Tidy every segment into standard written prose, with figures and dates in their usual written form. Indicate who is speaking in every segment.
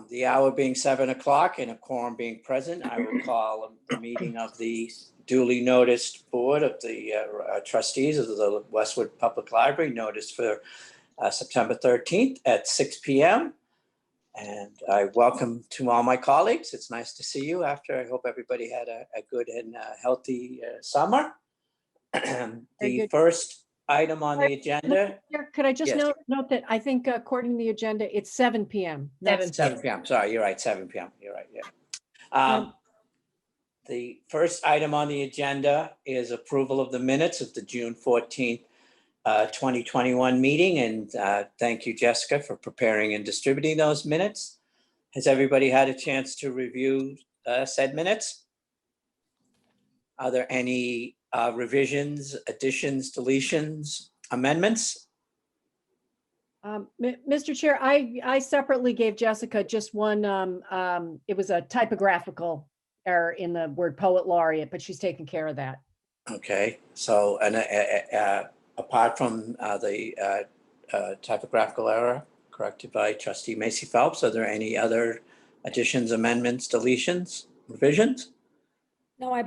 Speaker 1: The hour being 7 o'clock and a quorum being present, I will call the meeting of the duly noticed board of the trustees of the Westwood Public Library, noticed for September 13th at 6 p.m. And I welcome to all my colleagues. It's nice to see you after. I hope everybody had a good and healthy summer. The first item on the agenda.
Speaker 2: Could I just
Speaker 1: Yes.
Speaker 2: note that I think according to the agenda, it's 7 p.m.
Speaker 1: 7 p.m. Sorry, you're right. 7 p.m. You're right. Yeah. The first item on the agenda is approval of the minutes of the June 14th, 2021 meeting. And thank you, Jessica, for preparing and distributing those minutes. Has everybody had a chance to review said minutes? Are there any revisions, additions, deletions, amendments?
Speaker 2: Mr. Chair, I separately gave Jessica just one, it was a typographical error in the word poet laureate, but she's taken care of that.
Speaker 1: Okay, so apart from the typographical error corrected by Trustee Macy Phelps, are there any other additions, amendments, deletions, revisions?
Speaker 3: No, I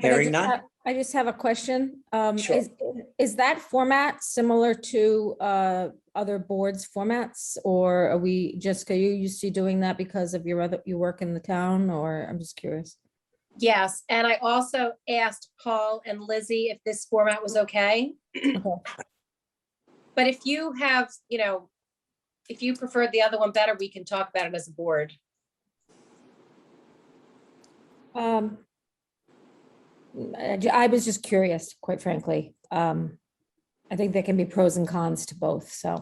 Speaker 3: just have a question.
Speaker 1: Sure.
Speaker 3: Is that format similar to other boards' formats, or are we, Jessica, are you used to doing that because of your work in the town, or I'm just curious?
Speaker 4: Yes, and I also asked Paul and Lizzie if this format was okay.
Speaker 3: Okay.
Speaker 4: But if you have, if you preferred the other one better, we can talk about it as a board.
Speaker 3: I was just curious, quite frankly. I think there can be pros and cons to both, so.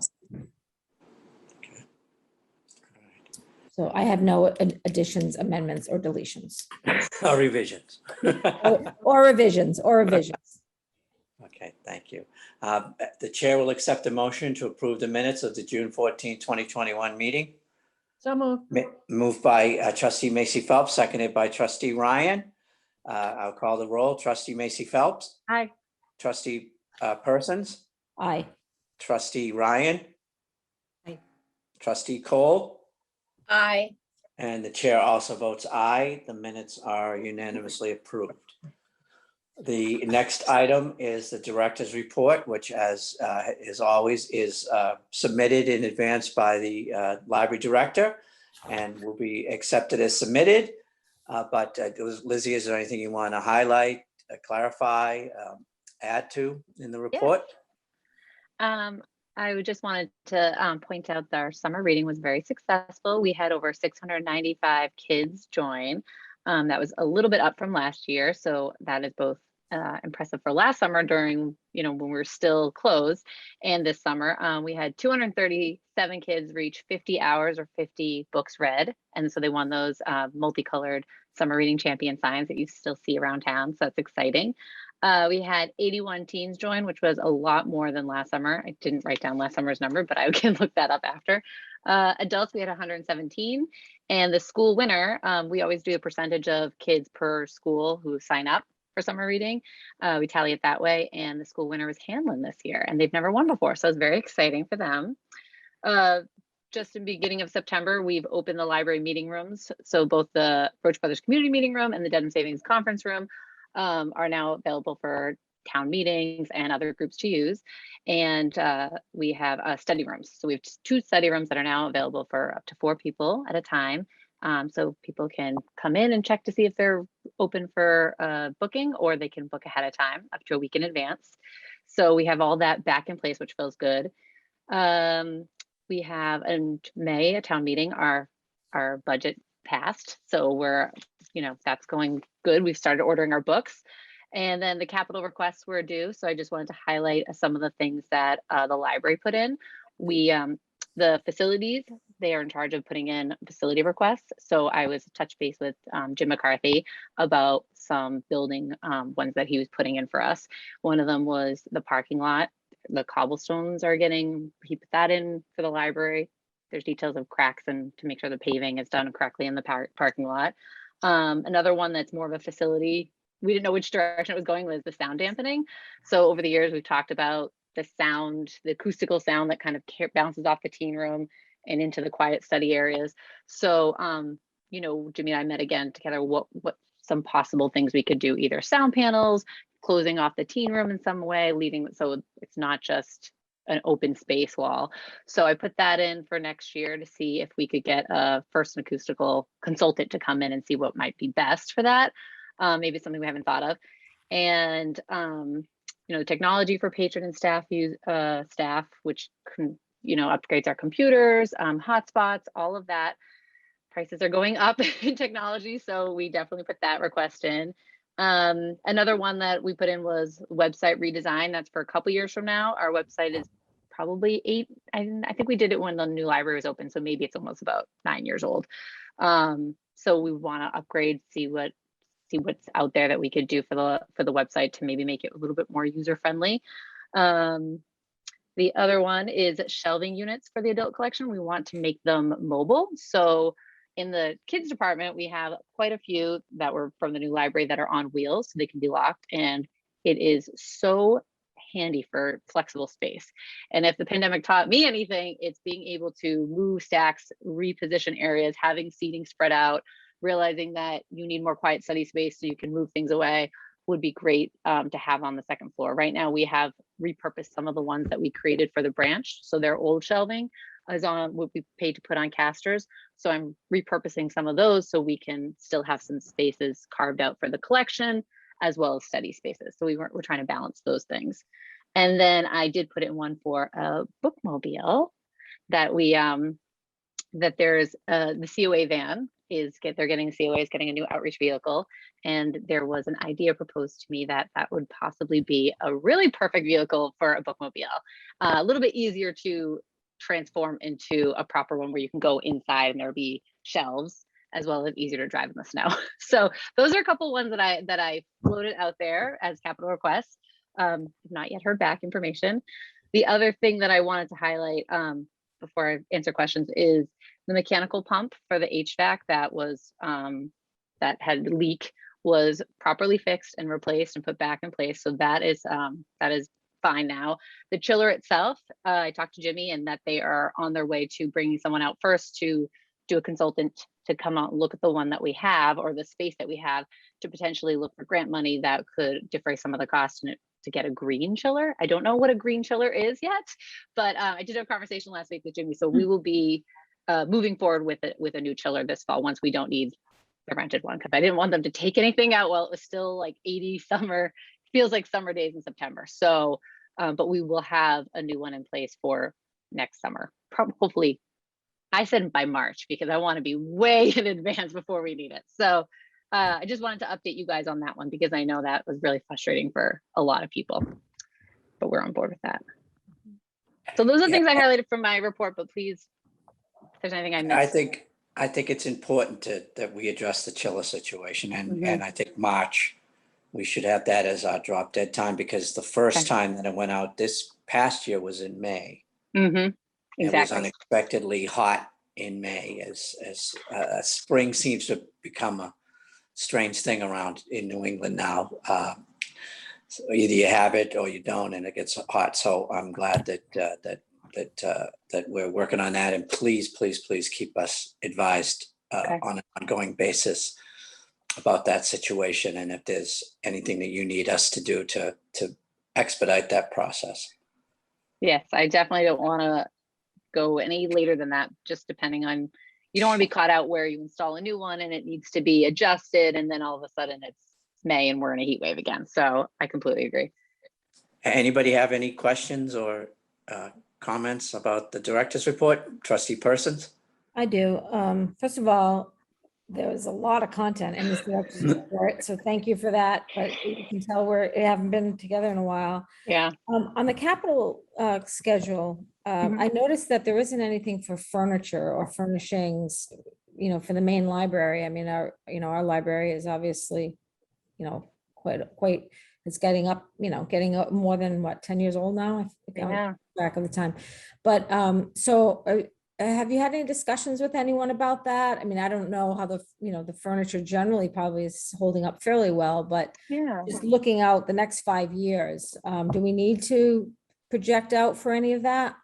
Speaker 3: So I have no additions, amendments, or deletions.
Speaker 1: Or revisions.
Speaker 3: Or revisions.
Speaker 1: Okay, thank you. The chair will accept a motion to approve the minutes of the June 14, 2021 meeting.
Speaker 2: So moved.
Speaker 1: Moved by Trustee Macy Phelps, seconded by Trustee Ryan. I'll call the roll. Trustee Macy Phelps.
Speaker 2: Aye.
Speaker 1: Trustee Persons.
Speaker 3: Aye.
Speaker 1: Trustee Ryan.
Speaker 2: Aye.
Speaker 1: Trustee Cole.
Speaker 4: Aye.
Speaker 1: And the chair also votes aye. The minutes are unanimously approved. The next item is the director's report, which as always is submitted in advance by the library director and will be accepted as submitted. But Lizzie, is there anything you want to highlight, clarify, add to in the report?
Speaker 5: I just wanted to point out that our summer reading was very successful. We had over 695 kids join. That was a little bit up from last year. So that is both impressive for last summer during, when we were still closed, and this summer. We had 237 kids reach 50 hours or 50 books read. And so they won those multicolored summer reading champion signs that you still see around town. So that's exciting. We had 81 teens join, which was a lot more than last summer. I didn't write down last summer's number, but I can look that up after. Adults, we had 117. And the school winner, we always do a percentage of kids per school who sign up for summer reading. We tally it that way. And the school winner was Hanlon this year, and they've never won before. So it's very exciting for them. Just in the beginning of September, we've opened the library meeting rooms. So both the Roach Brothers Community Meeting Room and the Dedham Savings Conference Room are now available for town meetings and other groups to use. And we have study rooms. So we have 2 study rooms that are now available for up to 4 people at a time. So people can come in and check to see if they're open for booking, or they can book ahead of time up to a week in advance. So we have all that back in place, which feels good. We have in May a town meeting, our budget passed. So we're, that's going good. We've started ordering our books, and then the capital requests were due. So I just wanted to highlight some of the things that the library put in. The facilities, they are in charge of putting in facility requests. So I was touch base with Jim McCarthy about some building ones that he was putting in for us. One of them was the parking lot. The cobblestones are he put that in for the library. There's details of cracks and to make sure the paving is done correctly in the parking lot. Another one that's more of a facility, we didn't know which direction it was going, was the sound dampening. So over the years, we've talked about the sound, the acoustical sound that kind of bounces off the teen room and into the quiet study areas. So, you know, Jimmy and I met again together, what some possible things we could do, either sound panels, closing off the teen room in some way, leaving, so it's not just an open space wall. So I put that in for next year to see if we could get a first acoustical consultant to come in and see what might be best for that. Maybe something we haven't thought of. And, you know, technology for patron and staff use, which can, you know, upgrades our computers, hotspots, all of that. Prices are going up in technology, so we definitely put that request in. Another one that we put in was website redesign. That's for a couple years from now. Our website is probably 8. I think we did it when the new library was open, so maybe it's almost about 9 years old. So we want to upgrade, see what's out there that we could do for the website to maybe make it a little bit more user friendly. The other one is shelving units for the adult collection. We want to make them mobile. So in the kids department, we have quite a few that were from the new library that are on wheels, so they can be locked. And it is so handy for flexible space. And if the pandemic taught me anything, it's being able to move stacks, reposition areas, having seating spread out, realizing that you need more quiet study space so you can move things away would be great to have on the second floor. Right now, we have repurposed some of the ones that we created for the branch. So their old shelving is on what we paid to put on casters. So I'm repurposing some of those so we can still have some spaces carved out for the collection as well as study spaces. So we're trying to balance those things. And then I did put in one for a bookmobile that we that there's the COA van they're getting a COA is getting a new outreach vehicle. And there was an idea proposed to me that would possibly be a really perfect vehicle for a bookmobile. A little bit easier to transform into a proper one where you can go inside and there'll be shelves, as well as easier to drive in the snow. So those are a couple ones that I floated out there as capital requests. Not yet heard back information. The other thing that I wanted to highlight before I answer questions is the mechanical pump for the HVAC that had leak was properly fixed and replaced and put back in place. So that is fine now. The chiller itself, I talked to Jimmy and that they are on their way to bringing someone out first to do a consultant to come out and look at the one that we have or the space that we have to potentially look for grant money that could defray some of the cost to get a green chiller. I don't know what a green chiller is yet, but I did have a conversation last week with Jimmy. So we will be moving forward with a new chiller this fall once we don't need the rented one, because I didn't want them to take anything out while it was still like 80 summer, feels like summer days in September. So, but we will have a new one in place for next summer. Hopefully, I said by March because I want to be way in advance before we need it. So I just wanted to update you guys on that one because I know that was really frustrating for a lot of people, but we're on board with that. So those are the things I highlighted from my report, but please, if there's anything I missed.
Speaker 1: I think it's important that we address the chiller situation, and I think March, we should have that as our drop dead time, because the first time that it went out this past year was in May.
Speaker 5: Exactly.
Speaker 1: It was unexpectedly hot in May, as spring seems to become a strange thing around in New England now. So either you have it or you don't, and it gets hot. So I'm glad that we're working on that, and please keep us advised on an ongoing basis about that situation, and if there's anything that you need us to do to expedite that process.
Speaker 5: Yes, I definitely don't want to go any later than that, just depending on, you don't want to be caught out where you install a new one and it needs to be adjusted, and then all of a sudden it's May and we're in a heat wave again. So I completely agree.
Speaker 1: Anybody have any questions or comments about the director's report? Trustee Persons?
Speaker 3: I do. First of all, there was a lot of content in this director's report, so thank you for that. But you can tell we haven't been together in a while.
Speaker 5: Yeah.
Speaker 3: On the capital schedule, I noticed that there isn't anything for furniture or furnishings, for the main library. I mean, our library is obviously, quite. It's getting up more than 10 years old now. I think back of the time, but so. Have you had any discussions with anyone about that? I mean, I don't know how the furniture generally probably is holding up fairly well, but just looking out the next 5 years, do we need to project out for any of that?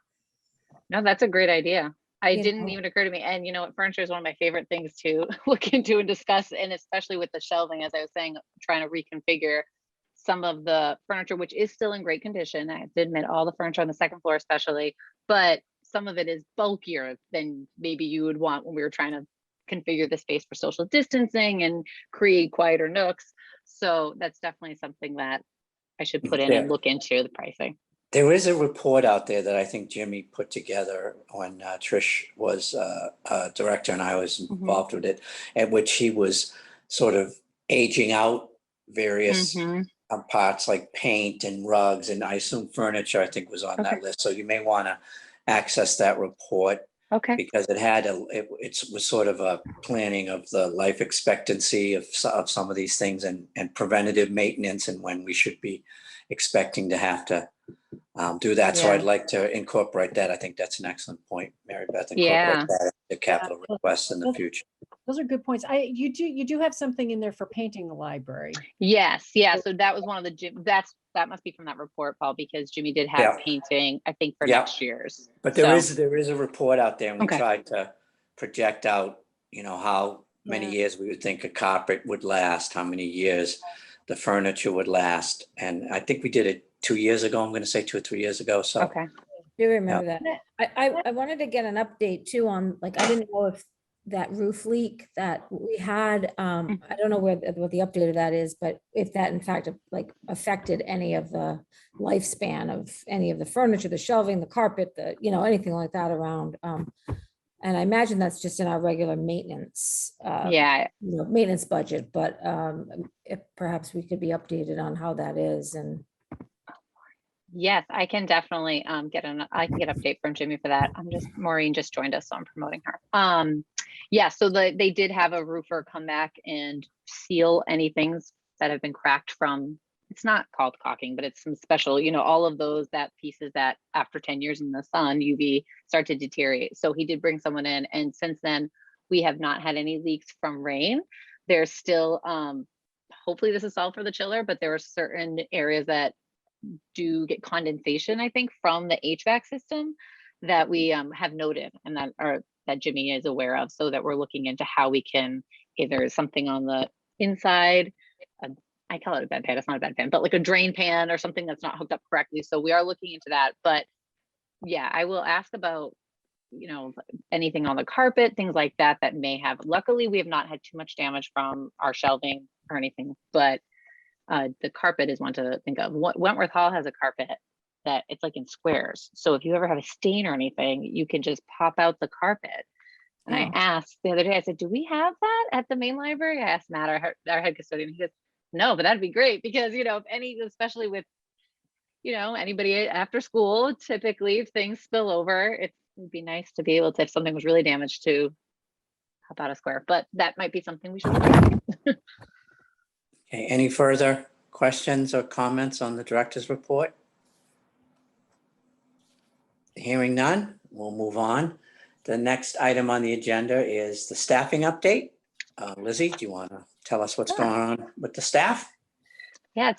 Speaker 5: No, that's a great idea. I
Speaker 3: you
Speaker 5: didn't
Speaker 3: know.
Speaker 5: even occur to me. And you know what, furniture is one of my favorite things to look into and discuss, and especially with the shelving, as I was saying, trying to reconfigure some of the furniture, which is still in great condition. I have to admit, all the furniture on the second floor especially, but some of it is bulkier than maybe you would want when we were trying to configure the space for social distancing and create quieter nooks. So that's definitely something that I should put in and
Speaker 1: Yeah.
Speaker 5: look into the pricing.
Speaker 1: There is a report out there that I think Jimmy put together when Trish was director and I was involved with it, at which he was sort of aging out various
Speaker 5: Mhm.
Speaker 1: parts like paint and rugs, and I assume furniture, I think, was on that
Speaker 5: Okay.
Speaker 1: list. So you may want to access that report
Speaker 5: Okay.
Speaker 1: because it was sort of a planning of the life expectancy of some of these things and preventative maintenance and when we should be expecting to have to do that. So
Speaker 5: Yeah.
Speaker 1: I'd like to incorporate that. I think that's an excellent point, Mary Beth.
Speaker 5: Yeah.
Speaker 1: Incorporate that into capital requests in the
Speaker 2: Those-
Speaker 1: future.
Speaker 2: Those are good points. You do have something in there for painting the library.
Speaker 5: Yes, yeah, so that was one of the that must be from that report, Paul, because Jimmy did have
Speaker 1: Yeah.
Speaker 5: painting, I think, for
Speaker 1: Yeah.
Speaker 5: next year's.
Speaker 1: But
Speaker 5: So,
Speaker 1: there is a report out there, and we
Speaker 5: Okay.
Speaker 1: tried to project out, how many
Speaker 2: Yeah.
Speaker 1: years we would think a carpet would last, how many years the furniture would last. And I think we did it 2 years ago. I'm going to say 2 or 3 years ago. So
Speaker 5: okay,
Speaker 3: Do remember that.
Speaker 2: That-
Speaker 3: I wanted to get an update too on, like, I didn't know if that roof leak that we had, I don't know what the update of that is, but if that in fact like affected any of the lifespan of any of the furniture, the shelving, the carpet, anything like that around. And I imagine that's just in our regular maintenance,
Speaker 5: yeah,
Speaker 3: maintenance budget, but if perhaps we could be updated on how that is and.
Speaker 5: yes, I can definitely get an update from Jimmy for that. Maureen just joined us, so I'm promoting her. Yeah, so they did have a roofer come back and seal any things that have been cracked from, it's not called caulking, but it's some special, all of that pieces that after 10 years in the sun, UV start to deteriorate. So he did bring someone in, and since then we have not had any leaks from rain. There's still, hopefully this is solved for the chiller, but there are certain areas that do get condensation, I think, from the HVAC system that we have noted and that Jimmy is aware of, so that we're looking into how we can, either something on the inside, I call it a bed pan, it's not a bed pan, but like a drain pan or something that's not hooked up correctly. So we are looking into that. But yeah, I will ask about, anything on the carpet, things like that may have. Luckily, we have not had too much damage from our shelving or anything, but the carpet is one to think of. Wentworth Hall has a carpet that it's like in squares. So if you ever have a stain or anything, you can just pop out the carpet. And I asked the other day, I said, do we have that at the main library? I asked Matt, our head custodian. He goes, no, but that'd be great because, especially with, anybody after school, typically if things spill over, it would be nice to be able to, if something was really damaged, to hop out a square. But that might be something we should look at.
Speaker 1: Okay, any further questions or comments on the director's report? Hearing none, we'll move on. The next item on the agenda is the staffing update. Lizzie, do you want to tell us what's going on with the staff?
Speaker 5: Yeah,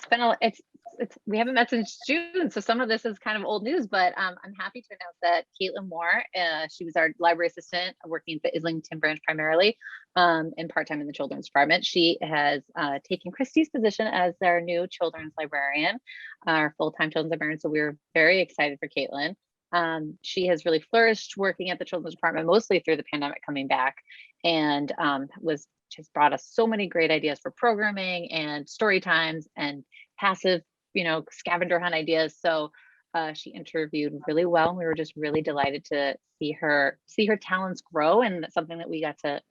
Speaker 5: we haven't met since June, so some of this is kind of old news, but I'm happy to announce that Caitlin Moore, she was our library assistant working at the Islington branch primarily, and part-time in the children's department. She has taken Christy's position as our new children's librarian, our full-time children's librarian. So we're very excited for Caitlin. She has really flourished working at the children's department, mostly through the pandemic coming back, and just brought us so many great ideas for programming and story times and passive, scavenger hunt ideas. So she interviewed really well, and we were just really delighted to see her talents grow, and that's something that we got to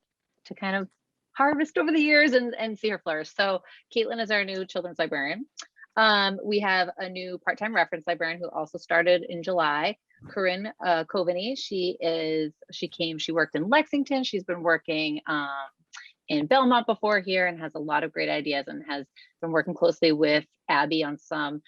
Speaker 5: kind of harvest over the years and see her flourish. So Caitlin is our new children's librarian. We have a new part-time reference librarian who also started in July, Corinne Coveney. She worked in Lexington. She's been working in Belmont before here and has a lot of great ideas, and has been working closely with Abby on some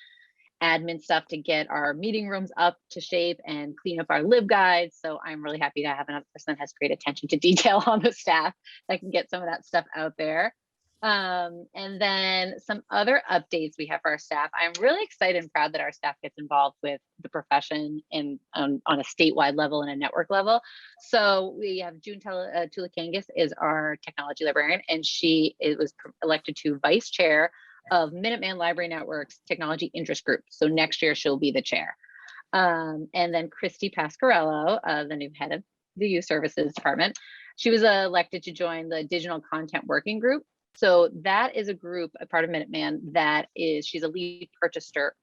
Speaker 5: admin stuff to get our meeting rooms up to shape and clean up our lib guides. So I'm really happy to have another person that has great attention to detail on the staff that can get some of that stuff out there. And then some other updates we have for our staff. I'm really excited and proud that our staff gets involved with the profession and on a statewide level and a network level. So we have June Tulikangas is our technology librarian, and she was elected to vice chair of Minuteman Library Network's Technology Interest Group. So next year she'll be the chair. And then Christy Pasquarello, the new head of the Youth Services Department, she was elected to join the Digital Content Working Group. So that is a group, a part of Minuteman, she's a lead purchaser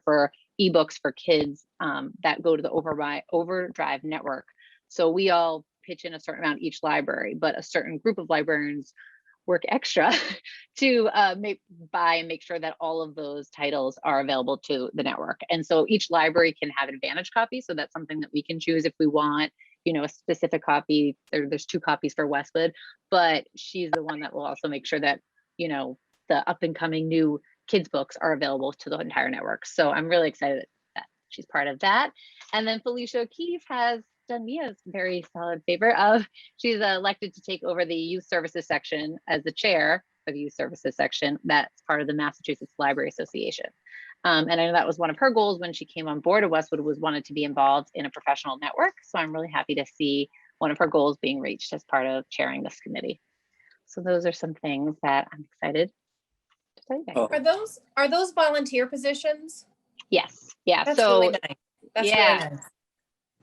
Speaker 5: for ebooks for kids that go to the Overdrive network. So we all pitch in a certain amount each library, but a certain group of librarians work extra to make sure that all of those titles are available to the network. And so each library can have an advantage copy. So that's something that we can choose if we want, a specific copy. There's 2 copies for Westwood, but she's the one that will also make sure that, the up and coming new kids books are available to the entire network. So I'm really excited that she's part of that. And then Felicia O'Keefe has done me a very solid favor of, she's elected to take over the youth services section as the chair for the youth services section. That's part of the Massachusetts Library Association. And I know that was one of her goals when she came on board at Westwood, was wanted to be involved in a professional network. So I'm really happy to see one of her goals being reached as part of chairing this committee. So those are some things that I'm excited to tell you guys.
Speaker 4: Are those volunteer positions?
Speaker 5: Yes. Yeah.
Speaker 4: That's
Speaker 5: so
Speaker 4: really nice. That's
Speaker 5: yeah.
Speaker 4: really nice.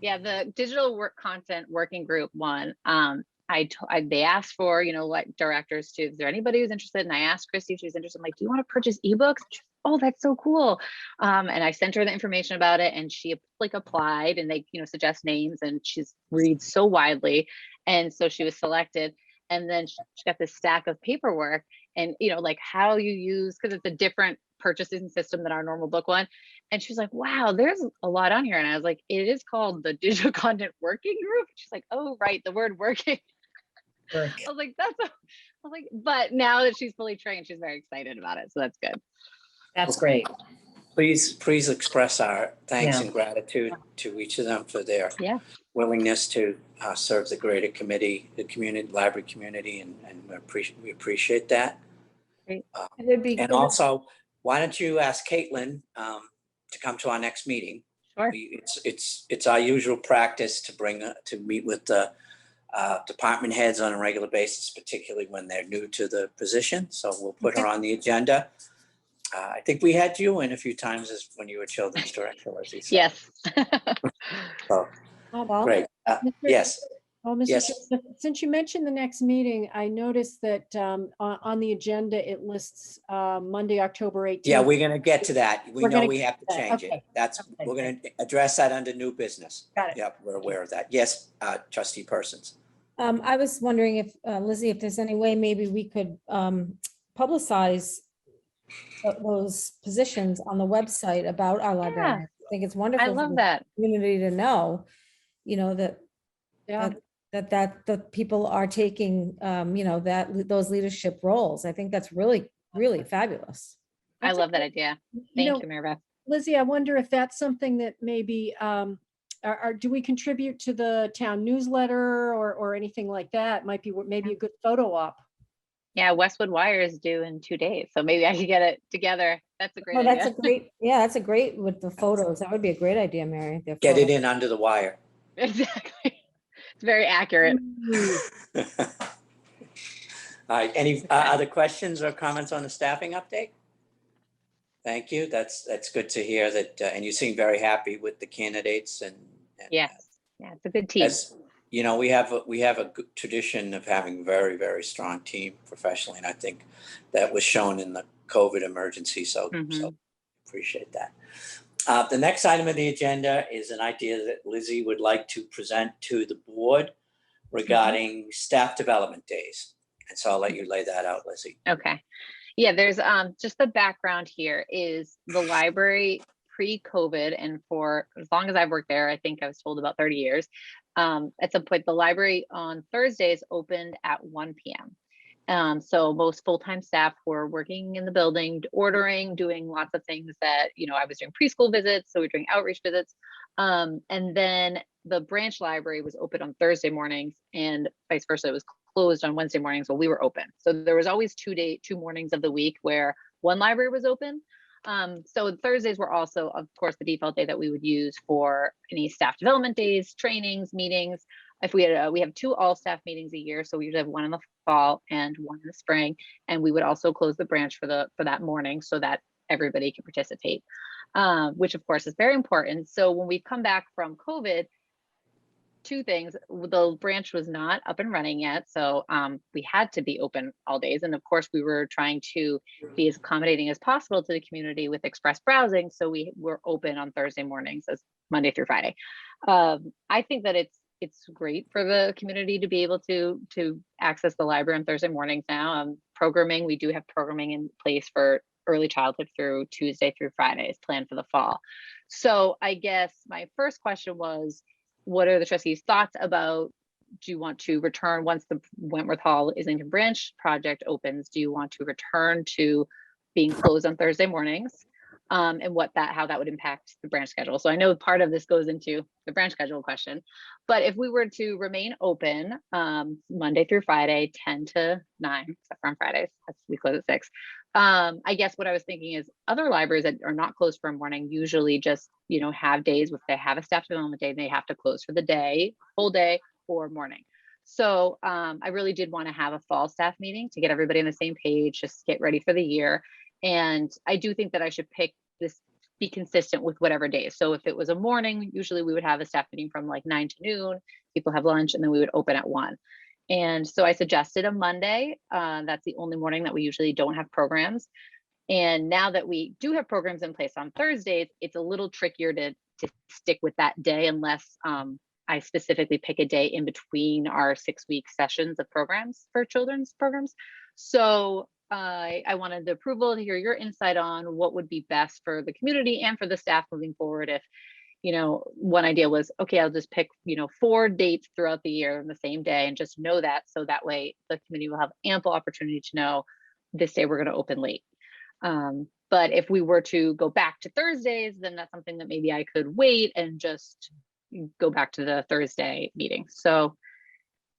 Speaker 5: Yeah, the digital content working group one, they asked for, what directors to, is there anybody who's interested? And I asked Christy if she was interested. I'm like, do you want to purchase ebooks? Oh, that's so cool. And I sent her the information about it, and she applied, and they, suggest names, and she reads so widely. And so she was selected. And then she got this stack of paperwork and, how you use, because it's a different purchasing system than our normal book one. And she's like, wow, there's a lot on here. And I was like, it is called the Digital Content Working Group. She's like, oh, right, the word working. I was like, but now that she's fully trained, she's very excited about it. So that's good.
Speaker 4: That's great.
Speaker 1: Please express our thanks
Speaker 4: Yeah.
Speaker 1: and gratitude to each of them for their
Speaker 5: Yeah.
Speaker 1: willingness to serve the greater committee, the community, library community, and we appreciate that.
Speaker 3: It would be
Speaker 1: And
Speaker 3: good.
Speaker 1: also, why don't you ask Caitlin to come to our next meeting?
Speaker 5: Sure.
Speaker 1: It's our usual practice to meet with the department heads on a regular basis, particularly when they're new to the position. So we'll put her on the agenda. I think we had you in a few times as when you were children's director, Lizzie. So,
Speaker 5: Yes.
Speaker 1: so,
Speaker 3: Oh, well,
Speaker 1: great. Yes.
Speaker 2: Oh, Mr.
Speaker 1: Yes.
Speaker 2: Chair, since you mentioned the next meeting, I noticed that on the agenda, it lists Monday, October 18th.
Speaker 1: Yeah, we're going to get to that. We
Speaker 2: We're
Speaker 1: know
Speaker 2: gonna
Speaker 1: we have to
Speaker 2: get to that.
Speaker 1: change
Speaker 2: Okay.
Speaker 1: it. We're going to address that under new business.
Speaker 2: Got it.
Speaker 1: Yep, we're aware of that. Yes, trustee Persons.
Speaker 3: I was wondering if, Lizzie, if there's any way maybe we could publicize those positions on the website about our library. I think it's wonderful.
Speaker 5: I
Speaker 3: for
Speaker 5: love
Speaker 3: the
Speaker 5: that.
Speaker 3: community to know, that
Speaker 2: Yeah.
Speaker 3: that the people are taking, those leadership roles. I think that's really, really fabulous.
Speaker 5: I love that idea. Thank you, Mary Beth.
Speaker 2: Lizzie, I wonder if that's something that maybe, do we contribute to the town newsletter or anything like that? Might be maybe a good photo op.
Speaker 5: Yeah, Westwood Wire is due in 2 days, so maybe I could get it together. That's a great
Speaker 3: Oh,
Speaker 5: idea.
Speaker 3: that's a great with the photos. That would be a great idea, Mary. their
Speaker 1: Get it
Speaker 3: photos.
Speaker 1: in under the wire.
Speaker 5: Exactly. It's very accurate.
Speaker 1: All right, any other questions or comments on the staffing update? Thank you. That's good to hear that, and you seem very happy with the candidates and
Speaker 5: Yes. Yeah, it's a good team.
Speaker 1: as you know, we have a good tradition of having very, very strong team professionally, and I think that was shown in the COVID emergency. So appreciate that. The next item of the agenda is an idea that Lizzie would like to present to the board regarding staff development days. And so I'll let you lay that out, Lizzie.
Speaker 5: Okay. Yeah, there's just the background here is the library pre-COVID, and for as long as I've worked there, I think I was told about 30 years. At some point, the library on Thursdays opened at 1 p.m. So most full-time staff were working in the building, ordering, doing lots of things that, I was doing preschool visits, so we were doing outreach visits. And then the branch library was open on Thursday mornings, and vice versa, it was closed on Wednesday mornings while we were open. So there was always 2 mornings of the week where one library was open. So Thursdays were also, of course, the default day that we would use for any staff development days, trainings, meetings. If we had, we have 2 all staff meetings a year, so we usually have one in the fall and one in the spring, and we would also close the branch for that morning so that everybody can participate, which of course is very important. So when we come back from COVID, 2 things: the branch was not up and running yet, so we had to be open all days, and of course we were trying to be as accommodating as possible to the community with express browsing, so we were open on Thursday mornings as Monday through Friday. I think that it's great for the community to be able to access the library on Thursday mornings now. Programming, we do have programming in place for early childhood through Tuesday through Fridays planned for the fall. So I guess my first question was, what are the trustees' thoughts about, do you want to return once the Wentworth Hall Islington branch project opens? Do you want to return to being closed on Thursday mornings? And how that would impact the branch schedule. So I know part of this goes into the branch schedule question, but if we were to remain open Monday through Friday, 10 to 9, except for on Fridays, we close at 6. I guess what I was thinking is other libraries that are not closed for a morning usually just, have days if they have a staff development day, they have to close for the day, whole day, or morning. So I really did want to have a fall staff meeting to get everybody on the same page, just get ready for the year. And I do think that I should pick this, be consistent with whatever day. So if it was a morning, usually we would have a staff meeting from like 9 to noon, people have lunch, and then we would open at 1. And so I suggested a Monday. That's the only morning that we usually don't have programs. And now that we do have programs in place on Thursdays, it's a little trickier to stick with that day unless I specifically pick a day in between our 6-week sessions of programs for children's programs. So I wanted the approval to hear your insight on what would be best for the community and for the staff moving forward. If, one idea was, okay, I'll just pick, 4 dates throughout the year on the same day and just know that. So that way the community will have ample opportunity to know this day we're going to open late. But if we were to go back to Thursdays, then that's something that maybe I could wait and just go back to the Thursday meeting. So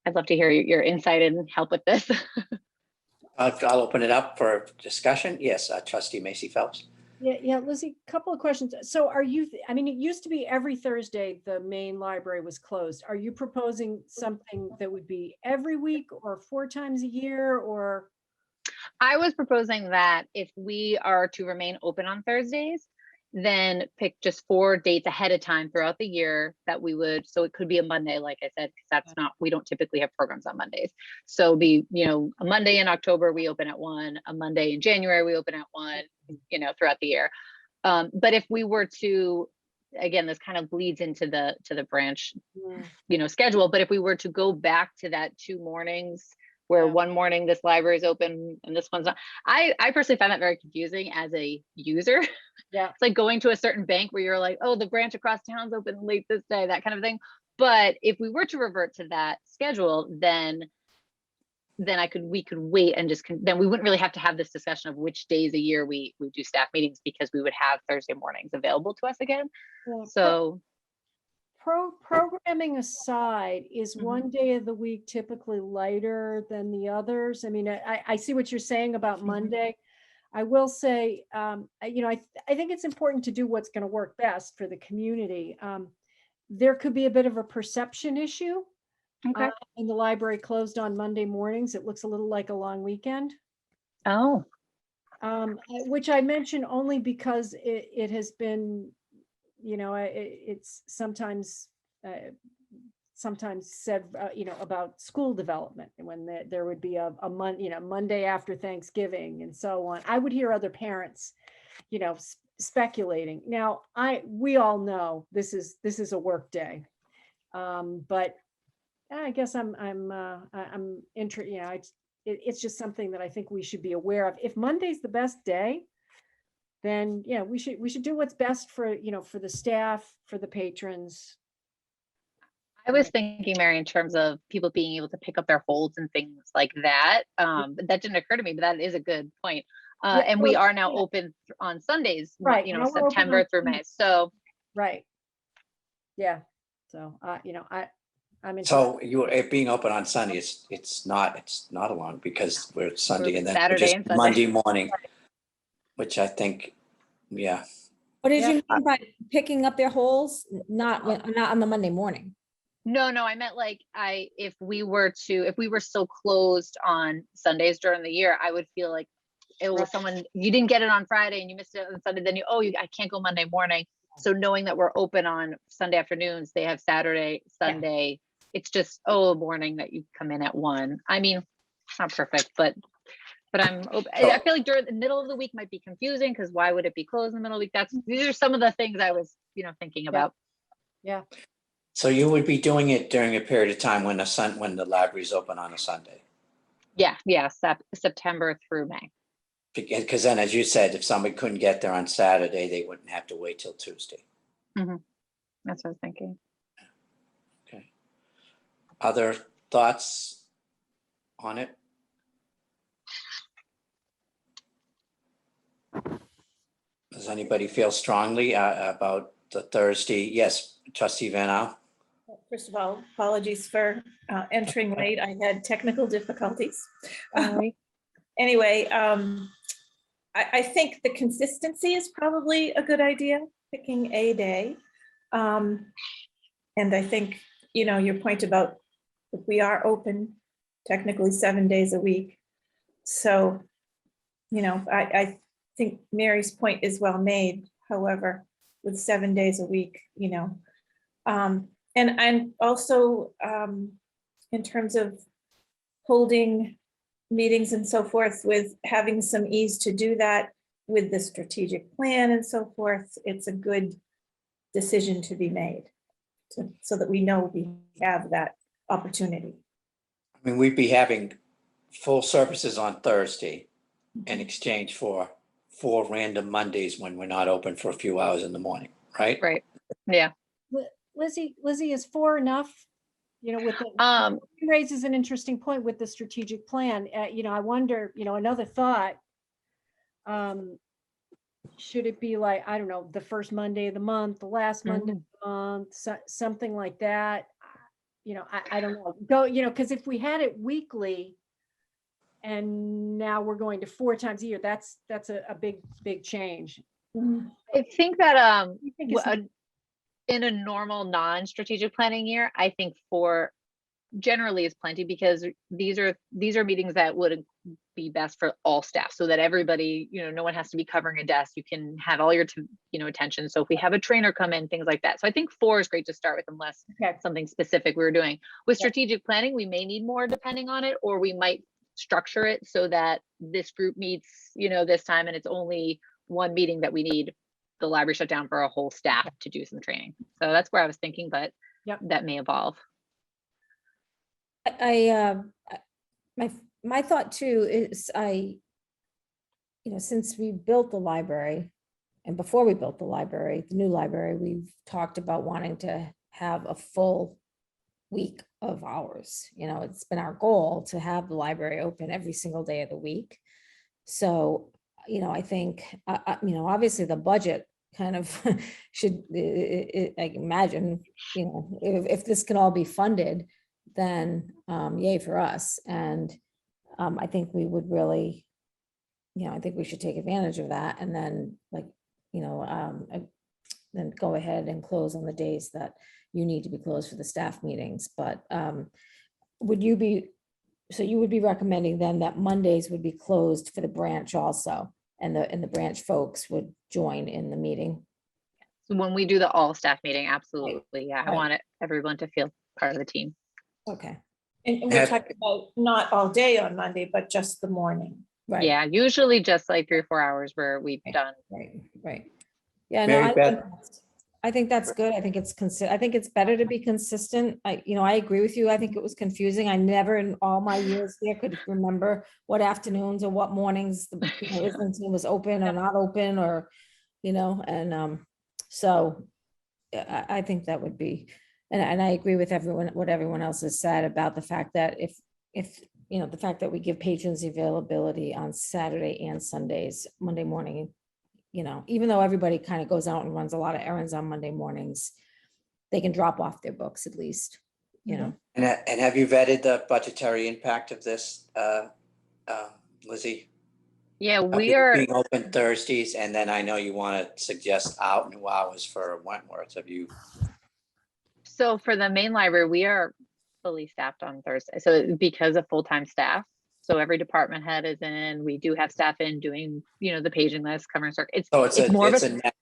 Speaker 5: I'd love to hear your insight and help with this.
Speaker 1: I'll open it up for discussion. Yes, Trustee Macy Phelps.
Speaker 2: Yeah, Lizzie, couple of questions. So are you, it used to be every Thursday the main library was closed. Are you proposing something that would be every week or 4 times a year, or?
Speaker 5: I was proposing that if we are to remain open on Thursdays, then pick just 4 dates ahead of time throughout the year that we would, so it could be a Monday, like I said, because that's not, we don't typically have programs on Mondays. So be, a Monday in October, we open at 1, a Monday in January, we open at 1, throughout the year. But if we were to, again, this kind of bleeds into the branch, schedule, but if we were to go back to that 2 mornings, where one morning this library is open and this one's not. I personally find that very confusing as a user.
Speaker 2: Yeah.
Speaker 5: It's like going to a certain bank where you're like, oh, the branch across town's open late this day, that kind of thing. But if we were to revert to that schedule, then we could wait and then we wouldn't really have to have this discussion of which days a year we do staff meetings, because we would have Thursday mornings available to us again.
Speaker 2: Yeah.
Speaker 5: So
Speaker 2: programming aside, is one day of the week typically lighter than the others? I see what you're saying about Monday. I will say, I think it's important to do what's going to work best for the community. There could be a bit of a perception issue.
Speaker 5: Okay.
Speaker 2: And the library closed on Monday mornings. It looks a little like a long weekend.
Speaker 5: Oh.
Speaker 2: Which I mention only because it has been, it's sometimes said, about school development, and when there would be a Monday after Thanksgiving and so on. I would hear other parents, speculating. Now, we all know this is a work day, but I guess I'm interested. It's just something that I think we should be aware of. If Monday's the best day, then we should do what's best for the staff, for the patrons.
Speaker 5: I was thinking, Mary, in terms of people being able to pick up their holds and things like that. But that didn't occur to me, but that is a good point. And we are now open on Sundays,
Speaker 2: right?
Speaker 5: September through May. So
Speaker 2: right. Yeah. So I'm interested.
Speaker 1: So it being open on Sunday, it's not allowed because we're Sunday and then we're
Speaker 5: Saturday
Speaker 1: just
Speaker 5: and Sunday.
Speaker 1: Monday morning, which I think, yeah.
Speaker 3: What did
Speaker 2: Yeah.
Speaker 3: you mean by picking up their holes? Not on the Monday morning.
Speaker 5: No, I meant like if we were still closed on Sundays during the year, I would feel like it was someone, you didn't get it on Friday and you missed it on Sunday, then I can't go Monday morning. So knowing that we're open on Sunday afternoons, they have Saturday, Sunday. It's just, morning that you come in at 1. I mean, it's not perfect, but I'm open. I feel like during the middle of the week might be confusing because why would it be closed in the middle of the week? These are some of the things I was, thinking about.
Speaker 2: Yeah.
Speaker 1: So you would be doing it during a period of time when the library's open on a Sunday.
Speaker 5: Yeah, September through May.
Speaker 1: Because then, as you said, if somebody couldn't get there on Saturday, they wouldn't have to wait till Tuesday.
Speaker 5: That's what I was thinking.
Speaker 1: Okay. Other thoughts on it? Does anybody feel strongly about the Thursday? Yes, Trustee Van Al?
Speaker 6: First of all, apologies for entering late. I had technical difficulties. Anyway, I think the consistency is probably a good idea, picking a day. And I think, your point about if we are open technically 7 days a week. So, I think Mary's point is well made, however, with 7 days a week, and also in terms of holding meetings and so forth, with having some ease to do that with the strategic plan and so forth, it's a good decision to be made so that we know we have that opportunity.
Speaker 1: I mean, we'd be having full services on Thursday in exchange for 4 random Mondays when we're not open for a few hours in the morning, right?
Speaker 5: Right. Yeah.
Speaker 2: Lizzie, is 4 enough? With the raises an interesting point with the strategic plan. I wonder, another thought. Should it be like, I don't know, the first Monday of the month, the last Monday of the month, something like that? I don't know. Because if we had it weekly and now we're going to 4 times a year, that's a big change.
Speaker 5: I think that
Speaker 2: You think it's-
Speaker 5: in a normal non-strategic planning year, I think 4 generally is plenty because these are meetings that would be best for all staff so that everybody, no one has to be covering a desk. You can have all your, attention. So if we have a trainer come in, things like that. So I think 4 is great to start with unless something specific we were doing. With strategic planning, we may need more depending on it, or we might structure it so that this group meets, this time and it's only one meeting that we need the library shut down for a whole staff to do some training. So that's where I was thinking, but that may evolve.
Speaker 3: My thought too is since we built the library and before we built the library, the new library, we've talked about wanting to have a full week of hours. It's been our goal to have the library open every single day of the week. So, I think, obviously the budget kind of should, I imagine, if this can all be funded, then yay for us. And I think we would really, I think we should take advantage of that. And then then go ahead and close on the days that you need to be closed for the staff meetings. But you would be recommending then that Mondays would be closed for the branch also, and the branch folks would join in the meeting?
Speaker 5: So when we do the all staff meeting, absolutely. Yeah. I want everyone to feel part of the team.
Speaker 3: Okay.
Speaker 6: And we're talking about not all day on Monday, but just the morning.
Speaker 3: Right.
Speaker 5: Yeah. Usually just like 3 or 4 hours where we've done.
Speaker 3: Right. Yeah, no,
Speaker 1: Mary Beth?
Speaker 3: I think that's good. I think it's better to be consistent. I agree with you. I think it was confusing. I never in all my years here could remember what afternoons or what mornings the Islington was open or not open, or, so I think that would be, and I agree with what everyone else has said about the fact that if the fact that we give patrons the availability on Saturday and Sundays, Monday morning, even though everybody kind of goes out and runs a lot of errands on Monday mornings, they can drop off their books at least. you know.
Speaker 1: And have you vetted the budgetary impact of this, Lizzie?
Speaker 5: Yeah,
Speaker 1: Of
Speaker 5: we
Speaker 1: it
Speaker 5: are,
Speaker 1: being open Thursdays, and then I know you want to suggest out new hours for Wentworth. Have you?
Speaker 5: so for the main library, we are fully staffed on Thursday. So because of full-time staff, so every department head is in, we do have staff in doing, you know, the paging list, covering circuit.
Speaker 1: So
Speaker 5: It's more of
Speaker 1: it's
Speaker 5: a,
Speaker 1: a net,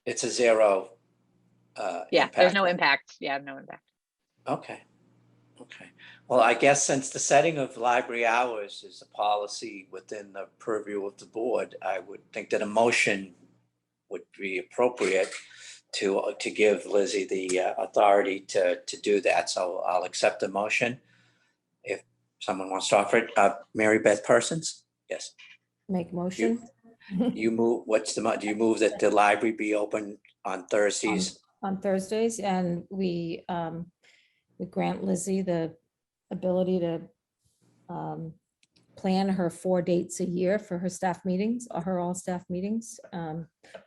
Speaker 1: it's a zero.
Speaker 5: yeah, there's
Speaker 1: impact
Speaker 5: no
Speaker 1: on-
Speaker 5: impact. Yeah, no impact.
Speaker 1: Okay. Okay. Well, I guess since the setting of library hours is a policy within the purview of the board, I would think that a motion would be appropriate to give Lizzie the authority to do that. So I'll accept the motion. If someone wants to offer it, Mary Beth Parsons? Yes.
Speaker 3: Make motion
Speaker 1: You move, do you move that the library be open on Thursdays?
Speaker 3: on Thursdays, and we grant Lizzie the ability to plan her 4 dates a year for her staff meetings, or her all staff meetings,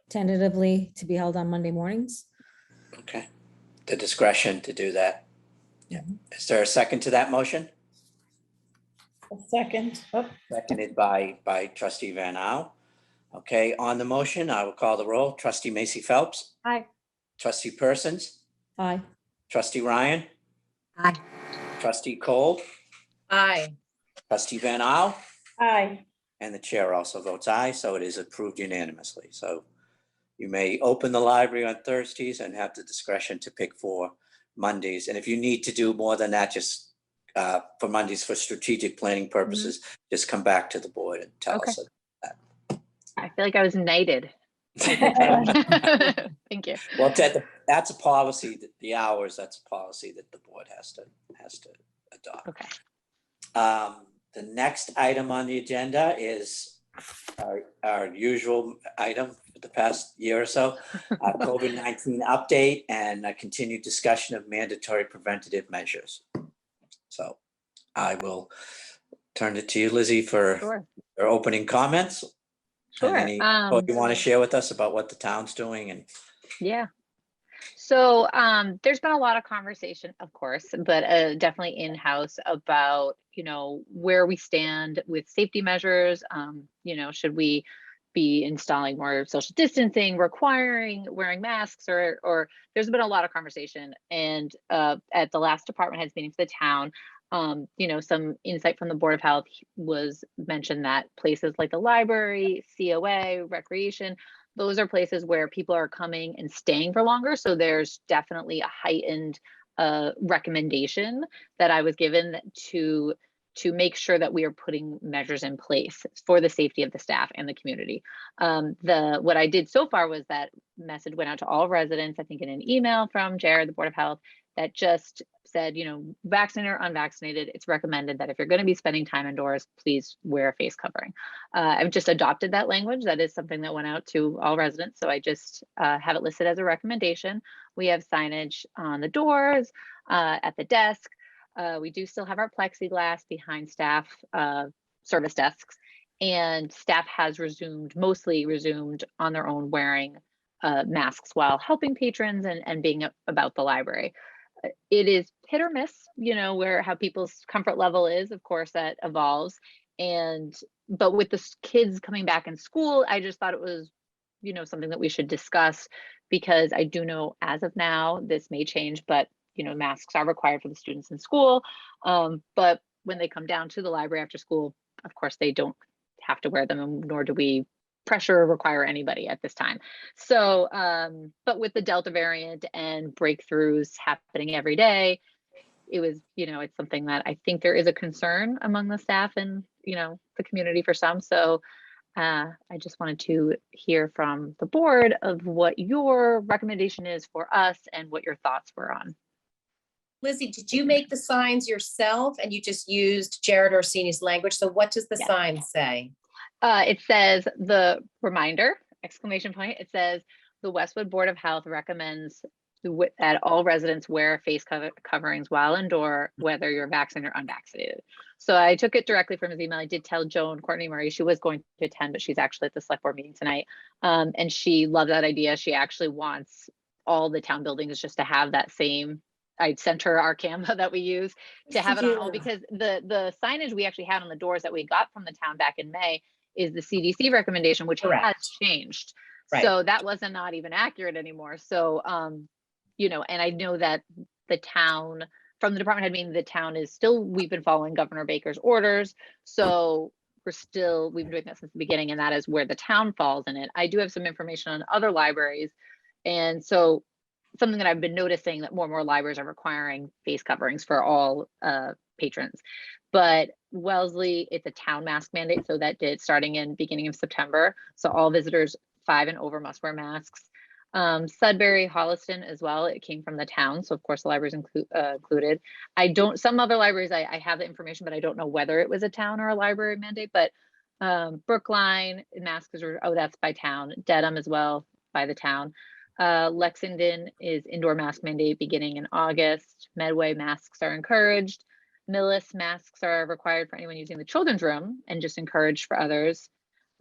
Speaker 3: tentatively to be held on Monday mornings.
Speaker 1: Okay. The discretion to do that. Yeah.
Speaker 3: Mm-hmm.
Speaker 1: Is there a second to that motion?
Speaker 6: A second. Oh,
Speaker 1: Seconded by trustee Van Au. Okay, on the motion, I will call the roll. Trustee Macy Phelps,
Speaker 3: Aye.
Speaker 1: trustee Persons,
Speaker 3: Aye.
Speaker 1: trustee Ryan,
Speaker 4: Aye.
Speaker 1: trustee Cole,
Speaker 4: Aye.
Speaker 1: trustee Van Au,
Speaker 6: aye.
Speaker 1: and the chair also votes aye, so it is approved unanimously. So you may open the library on Thursdays and have the discretion to pick for Mondays. And if you need to do more than that, just for Mondays for strategic planning purposes, just come back to the board and tell us.
Speaker 5: I feel like I was knighted. Thank you.
Speaker 1: Well, that's a policy, that the hours, that's a policy that the board has to adopt.
Speaker 5: Okay.
Speaker 1: The next item on the agenda is our usual item for the past year or so, COVID-19 update and a continued discussion of mandatory preventative measures. So I will turn it to you, Lizzie, for
Speaker 5: Sure.
Speaker 1: your opening comments.
Speaker 5: Sure.
Speaker 1: And any what you want to share with us about what the town's doing and.
Speaker 5: Yeah. So there's been a lot of conversation, of course, but definitely in-house about, you know, where we stand with safety measures. You know, should we be installing more social distancing, requiring wearing masks, or there's been a lot of conversation. And at the last department heads meeting for the town, you know, some insight from the Board of Health was mentioned that places like the library, COA, recreation, those are places where people are coming and staying for longer. So there's definitely a heightened recommendation that I was given to make sure that we are putting measures in place for the safety of the staff and the community. What I did so far was that message went out to all residents, I think in an email from Jared, the Board of Health, that just said, you know, vaccinated or unvaccinated, it's recommended that if you're going to be spending time indoors, please wear a face covering. I've just adopted that language. That is something that went out to all residents. So I just have it listed as a recommendation. We have signage on the doors, at the desk. We do still have our plexiglass behind staff service desks, and staff has mostly resumed on their own wearing masks while helping patrons and being about the library. It is hit or miss, you know, how people's comfort level is. Of course, that evolves. But with the kids coming back in school, I just thought it was, you know, something that we should discuss, because I do know as of now, this may change, but, you know, masks are required for the students in school. But when they come down to the library after school, of course, they don't have to wear them, nor do we pressure or require anybody at this time. So, but with the Delta variant and breakthroughs happening every day, it was, you know, it's something that I think there is a concern among the staff and, you know, the community for some. So I just wanted to hear from the board of what your recommendation is for us and what your thoughts were on.
Speaker 4: Lizzie, did you make the signs yourself and you just used Jared Orsini's language? So what does the
Speaker 5: Yeah.
Speaker 4: sign say?
Speaker 5: It says the reminder, exclamation point. It says the Westwood Board of Health recommends that all residents wear face coverings while indoor, whether you're vaccinated or unvaccinated. So I took it directly from his email. I did tell Joan Courtney Murray she was going to attend, but she's actually at the select board meeting tonight. And she loved that idea. She actually wants all the town buildings just to have that same I sent her our Canva that we use to have it on all,
Speaker 2: Yeah.
Speaker 5: because the signage we actually had on the doors that we got from the town back in May is the CDC recommendation, which has
Speaker 4: Correct.
Speaker 5: changed.
Speaker 4: Right.
Speaker 5: So that wasn't not even accurate anymore. So, you know, and I know that the town, from the department head meeting, the town is still, we've been following Governor Baker's orders. So we've been doing that since the beginning, and that is where the town falls in it. I do have some information on other libraries. And so something that I've been noticing, that more and more libraries are requiring face coverings for all patrons. But Wellesley, it's a town mask mandate, so that did starting in beginning of September. So all visitors 5 and over must wear masks. Sudbury, Holliston as well, it came from the town, so of course the libraries included. Some other libraries, I have the information, but I don't know whether it was a town or a library mandate. But Brookline, masks are, that's by town. Dedham as well, by the town. Lexington is indoor mask mandate beginning in August. Medway, masks are encouraged. Millis, masks are required for anyone using the children's room and just encouraged for others.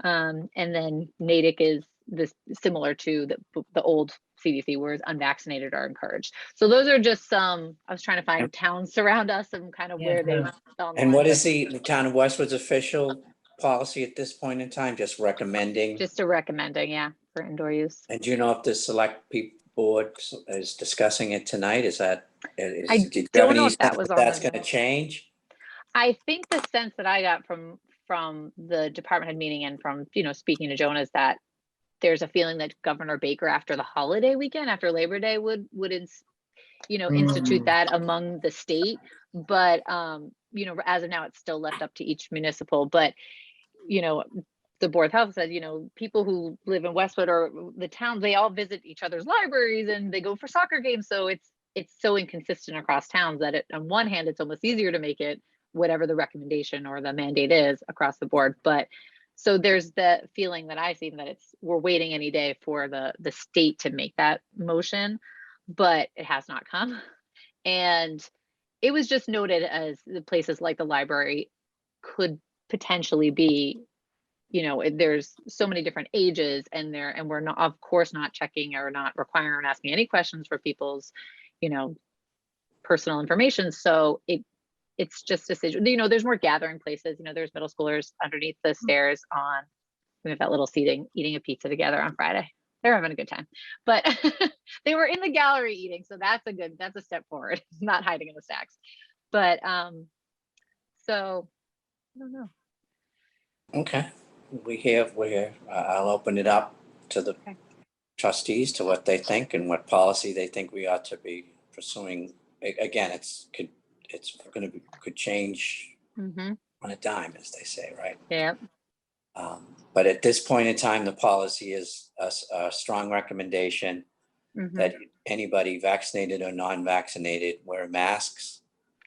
Speaker 5: And then Natick is similar to the old CDC, whereas unvaccinated are encouraged. So those are just some, I was trying to find towns around us and kind of where they fell on the
Speaker 1: And what
Speaker 5: line.
Speaker 1: is the town of Westwood's official policy at this point in time? Just recommending?
Speaker 5: Just a recommending, yeah, for indoor use.
Speaker 1: And do you know if the select board is discussing it tonight? Is that,
Speaker 5: I
Speaker 1: did you
Speaker 5: don't
Speaker 1: have
Speaker 5: know
Speaker 1: any
Speaker 5: if that
Speaker 1: sense
Speaker 5: was
Speaker 1: that
Speaker 5: on
Speaker 1: that's
Speaker 5: the
Speaker 1: going to change?
Speaker 5: I think the sense that I got from the department head meeting and from, you know, speaking to Joan, is that there's a feeling that Governor Baker, after the holiday weekend, after Labor Day, would institute that among the state. But you know, as of now, it's still left up to each municipal. But you know, the Board of Health said, you know, people who live in Westwood or the towns, they all visit each other's libraries and they go for soccer games. So it's so inconsistent across towns that on one hand, it's almost easier to make it whatever the recommendation or the mandate is across the board. But so there's the feeling that I've seen that we're waiting any day for the state to make that motion, but it has not come. And it was just noted as the places like the library could potentially be, you know, there's so many different ages and we're not, of course, not checking or not requiring or asking any questions for people's, you know, personal information. So it's just a situation, you know, there's more gathering places, you know, there's middle schoolers underneath the stairs we have that little seating, eating a pizza together on Friday. They're having a good time, but they were in the gallery eating. So that's a step forward, not hiding in the stacks. But so I don't know.
Speaker 1: Okay, we're here. I'll open it up to the trustees to what they think and what policy they think we ought to be pursuing. Again, could change on a dime, as they say, right?
Speaker 5: Yeah.
Speaker 1: But at this point in time, the policy is a strong recommendation that anybody vaccinated or non-vaccinated wear masks.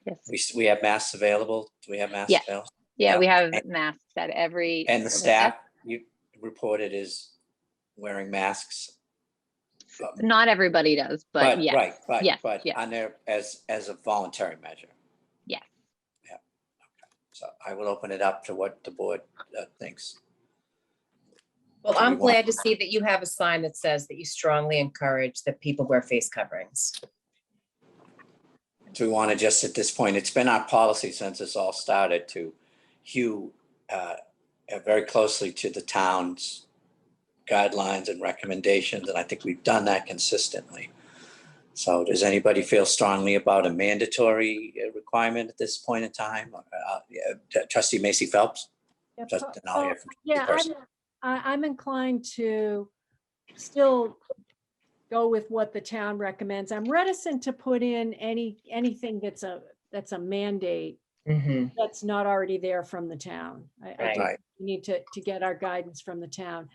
Speaker 5: Yes.
Speaker 1: We have masks available. Do we have masks available?
Speaker 5: Yeah, we have masks at every.
Speaker 1: And the staff you reported is wearing masks.
Speaker 5: Not everybody does, but yes.
Speaker 1: Right,
Speaker 5: yes,
Speaker 1: but
Speaker 5: yes.
Speaker 1: on there as a voluntary measure.
Speaker 5: Yes.
Speaker 1: Yeah. Okay. So I will open it up to what the board thinks.
Speaker 4: Well, I'm glad to see that you have a sign that says that you strongly encourage that people wear face coverings.
Speaker 1: Do we want to just at this point, it's been our policy since this all started to hew very closely to the town's guidelines and recommendations, and I think we've done that consistently. So does anybody feel strongly about a mandatory requirement at this point in time? Trustee Macy Phelps?
Speaker 2: I'm inclined to still go with what the town recommends. I'm reticent to put in anything that's a mandate that's not already there from the town. I need to get our guidance from the town.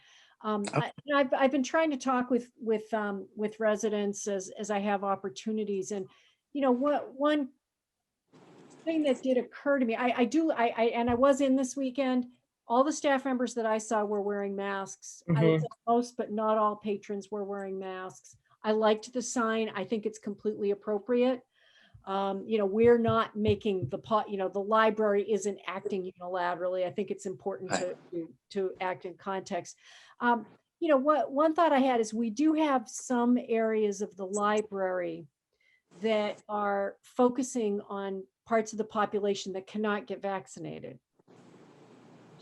Speaker 2: I've been trying to talk with residents as I have opportunities, and you know one thing that did occur to me, I was in this weekend. All the staff members that I saw were wearing masks. I would say most, but not all patrons were wearing masks. I liked the sign. I think it's completely appropriate. You know, we're not making the library isn't acting unilaterally. I think it's important to act in context. You know, one thought I had is we do have some areas of the library that are focusing on parts of the population that cannot get vaccinated.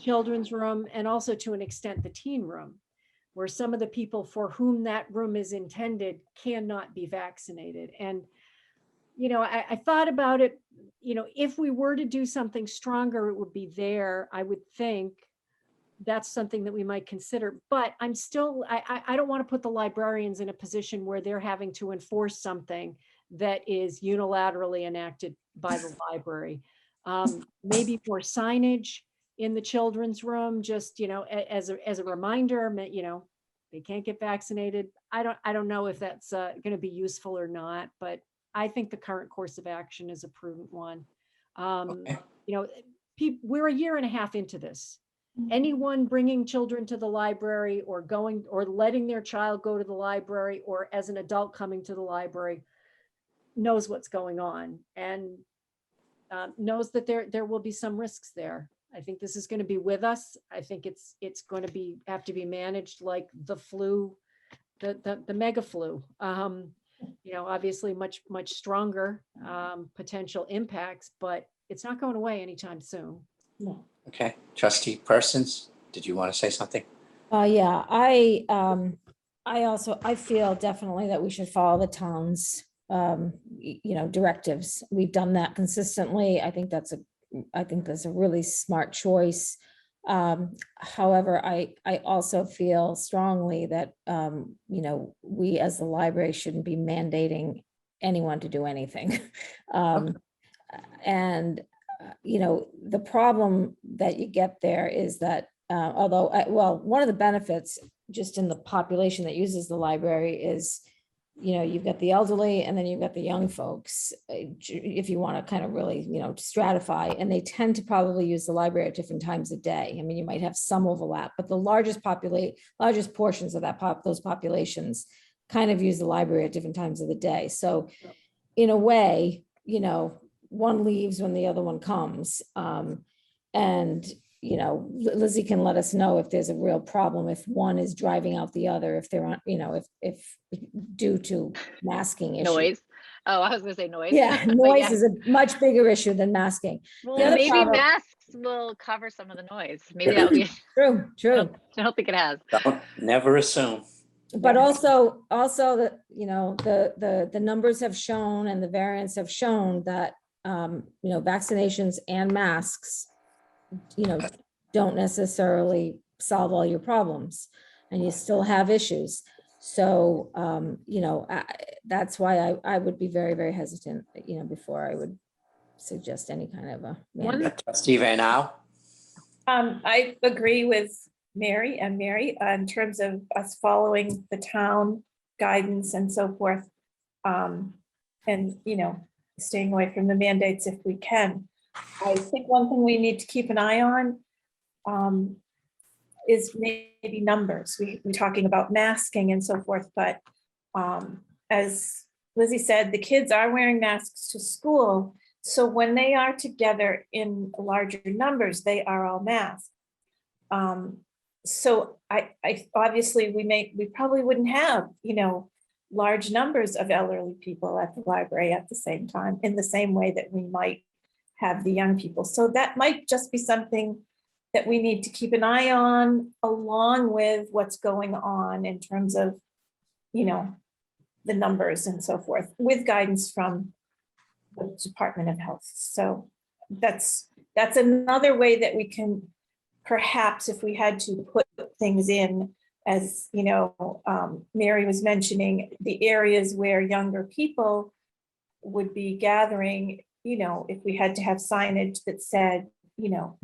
Speaker 2: Children's room, and also to an extent the teen room, where some of the people for whom that room is intended cannot be vaccinated. And, you know, I thought about it, you know, if we were to do something stronger, it would be there. I would think that's something that we might consider, but I'm still, I don't want to put the librarians in a position where they're having to enforce something that is unilaterally enacted by the library. Maybe more signage in the children's room, just, you know, as a reminder, you know, they can't get vaccinated. I don't know if that's going to be useful or not, but I think the current course of action is a prudent one.
Speaker 1: Okay.
Speaker 2: You know, we're a year and a half into this. Anyone bringing children to the library or going or letting their child go to the library, or as an adult coming to the library, knows what's going on and knows that there will be some risks there. I think this is going to be with us. I think it's going to have to be managed like the flu, the mega flu. You know, obviously much stronger potential impacts, but it's not going away anytime soon.
Speaker 6: No.
Speaker 1: Okay, trustee Persons, did you want to say something?
Speaker 3: Yeah, I feel definitely that we should follow the town's, you know, directives. We've done that consistently. I think that's a really smart choice. However, I also feel strongly that, you know, we as the library shouldn't be mandating anyone to do anything. And you know, the problem that you get there is that, well, one of the benefits just in the population that uses the library is, you know, you've got the elderly and then you've got the young folks, if you want to kind of really, you know, stratify, and they tend to probably use the library at different times of day. I mean, you might have some overlap, but the largest portions of those populations kind of use the library at different times of the day. So in a way, you know, one leaves when the other one comes. And, you know, Lizzie can let us know if there's a real problem, if one is driving out the other, if they're on, you know, if due to masking issues.
Speaker 5: Noise. Oh, I was gonna say noise.
Speaker 3: Yeah,
Speaker 5: But
Speaker 3: noise
Speaker 5: yeah.
Speaker 3: is a much bigger issue than masking.
Speaker 5: Well,
Speaker 3: The other
Speaker 5: maybe
Speaker 3: problem-
Speaker 5: masks will cover some of the noise. Maybe that'll be,
Speaker 3: True.
Speaker 5: I don't think it has.
Speaker 1: Don't, never assume.
Speaker 3: But also the, you know, the numbers have shown and the variants have shown that, you know, vaccinations and masks, you know, don't necessarily solve all your problems, and you still have issues. So, you know, that's why I would be very, very hesitant, you know, before I would suggest any kind of a mandate.
Speaker 1: Trustee Van Al?
Speaker 6: I agree with Mary in terms of us following the town guidance and so forth. And, you know, staying away from the mandates if we can. I think one thing we need to keep an eye on is maybe numbers. We're talking about masking and so forth, but as Lizzie said, the kids are wearing masks to school. So when they are together in larger numbers, they are all masked. So I obviously we probably wouldn't have, you know, large numbers of elderly people at the library at the same time, in the same way that we might have the young people. So that might just be something that we need to keep an eye on, along with what's going on in terms of, you know, the numbers and so forth, with guidance from the Department of Health. So that's another way that we can, perhaps if we had to put things in, as you know, Mary was mentioning, the areas where younger people would be gathering, you know, if we had to have signage that said, you know,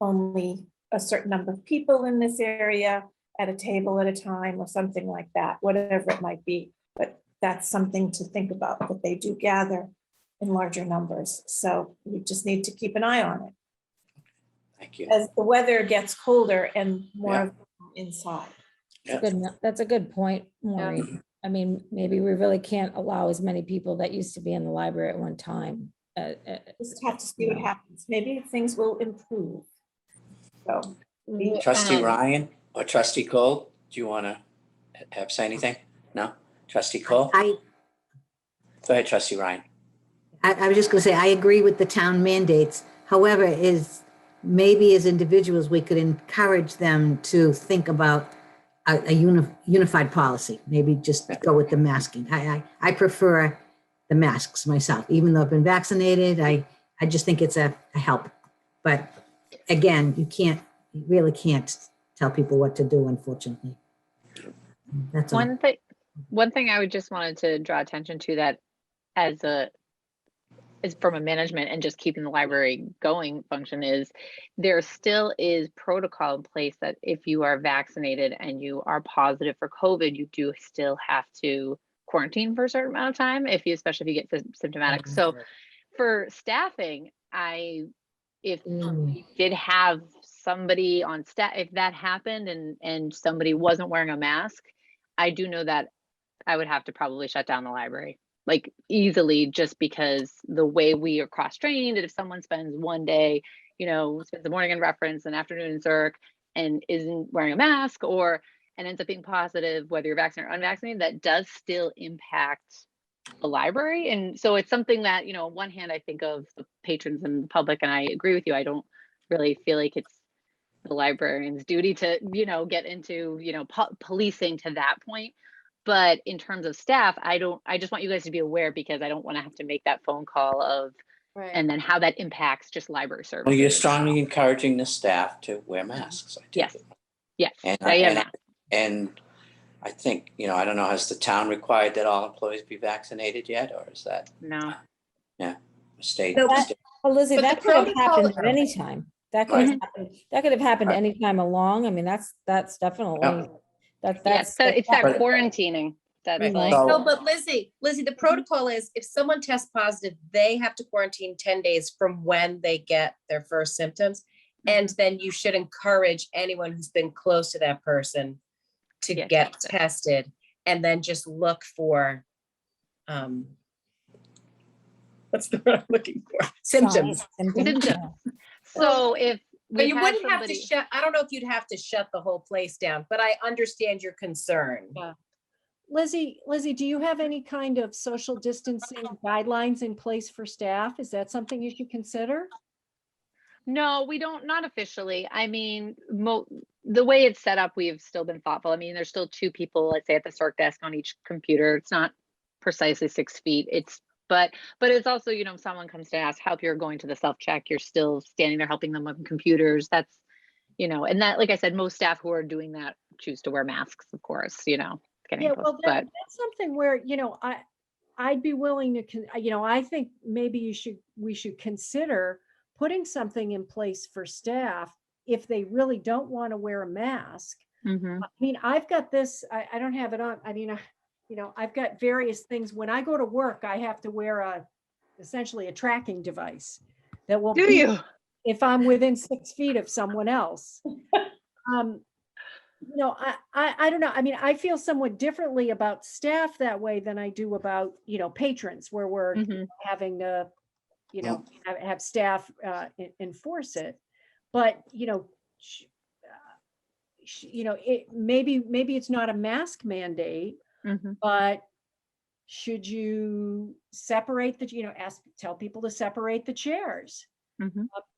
Speaker 6: only a certain number of people in this area at a table at a time, or something like that, whatever it might be. But that's something to think about, that they do gather in larger numbers. So we just need to keep an eye on it
Speaker 1: Thank you.
Speaker 6: as the weather gets colder and more inside.
Speaker 3: That's a good point, Maureen. I mean, maybe we really can't allow as many people that used to be in the library at one time.
Speaker 6: Just have to see what happens. Maybe things will improve. So
Speaker 1: Trustee Ryan or Trustee Cole, do you want to say anything? No? Trustee Cole? Go ahead, trustee Ryan.
Speaker 7: I was just going to say, I agree with the town mandates. However, maybe as individuals, we could encourage them to think about a unified policy. Maybe just go with the masking. I prefer the masks myself, even though I've been vaccinated. I just think it's a help. But again, you really can't tell people what to do, unfortunately. That's all.
Speaker 5: One thing I would just wanted to draw attention to, that is from a management and just keeping the library going function, is there still is protocol in place that if you are vaccinated and you are positive for COVID, you do still have to quarantine for a certain amount of time, especially if you get symptomatic. So for staffing, if we did have somebody on staff, if that happened and somebody wasn't wearing a mask, I do know that I would have to probably shut down the library, like easily, just because the way we are cross-trained, and if someone spends one day, spends the morning in reference and afternoon in Zerk and isn't wearing a mask and ends up being positive, whether you're vaccinated or unvaccinated, that does still impact the library. And so it's something that, on one hand, I think of the patrons and the public, and I agree with you. I don't really feel like it's the librarian's duty to, get into, policing to that point. But in terms of staff, I just want you guys to be aware, because I don't want to have to make that phone call of, and then how that impacts just library services.
Speaker 1: Well, you're strongly encouraging the staff to wear masks. I take it.
Speaker 5: Yes.
Speaker 1: And I think, I don't know, has the town required that all employees be vaccinated yet, or is that?
Speaker 5: No.
Speaker 1: Yeah. State.
Speaker 6: So
Speaker 3: Well, Lizzie,
Speaker 4: But the
Speaker 3: that could have
Speaker 4: protocol-
Speaker 3: happened at any time. That could have happened any time along. I mean, that's definitely, that's.
Speaker 5: It's that quarantining. That's
Speaker 6: Right.
Speaker 5: like,
Speaker 6: No, but Lizzie, the protocol is if someone tests positive, they have to quarantine 10 days from when they get their first symptoms. And then you should encourage anyone who's been close to that person to get tested, and then just look for, what's the word I'm looking for? Symptoms.
Speaker 3: Symptoms.
Speaker 5: so if
Speaker 6: But
Speaker 5: we
Speaker 6: you
Speaker 5: had
Speaker 6: wouldn't have to
Speaker 5: somebody-
Speaker 6: I don't know if you'd have to shut the whole place down, but I understand your concern.
Speaker 2: Yeah. Lizzie, do you have any kind of social distancing guidelines in place for staff? Is that something you should consider?
Speaker 5: No, we don't, not officially. I mean, the way it's set up, we've still been thoughtful. I mean, there's still 2 people, let's say, at the circ desk on each computer. It's not precisely 6 feet. But it's also, if someone comes to ask help, you're going to the self-check, you're still standing there helping them with computers. That's, and that, like I said, most staff who are doing that choose to wear masks, of course,
Speaker 2: Yeah, well, that's something where, I'd be willing to, I think maybe we should consider putting something in place for staff if they really don't want to wear a mask. I mean, I've got this, I don't have it on. I mean, I've got various things. When I go to work, I have to wear essentially a tracking device that will
Speaker 5: Do you?
Speaker 2: if I'm within 6 feet of someone else. I don't know. I mean, I feel somewhat differently about staff that way than I do about, patrons, where we're having to, have staff enforce it. But, maybe it's not a mask mandate, but should you separate tell people to separate the chairs?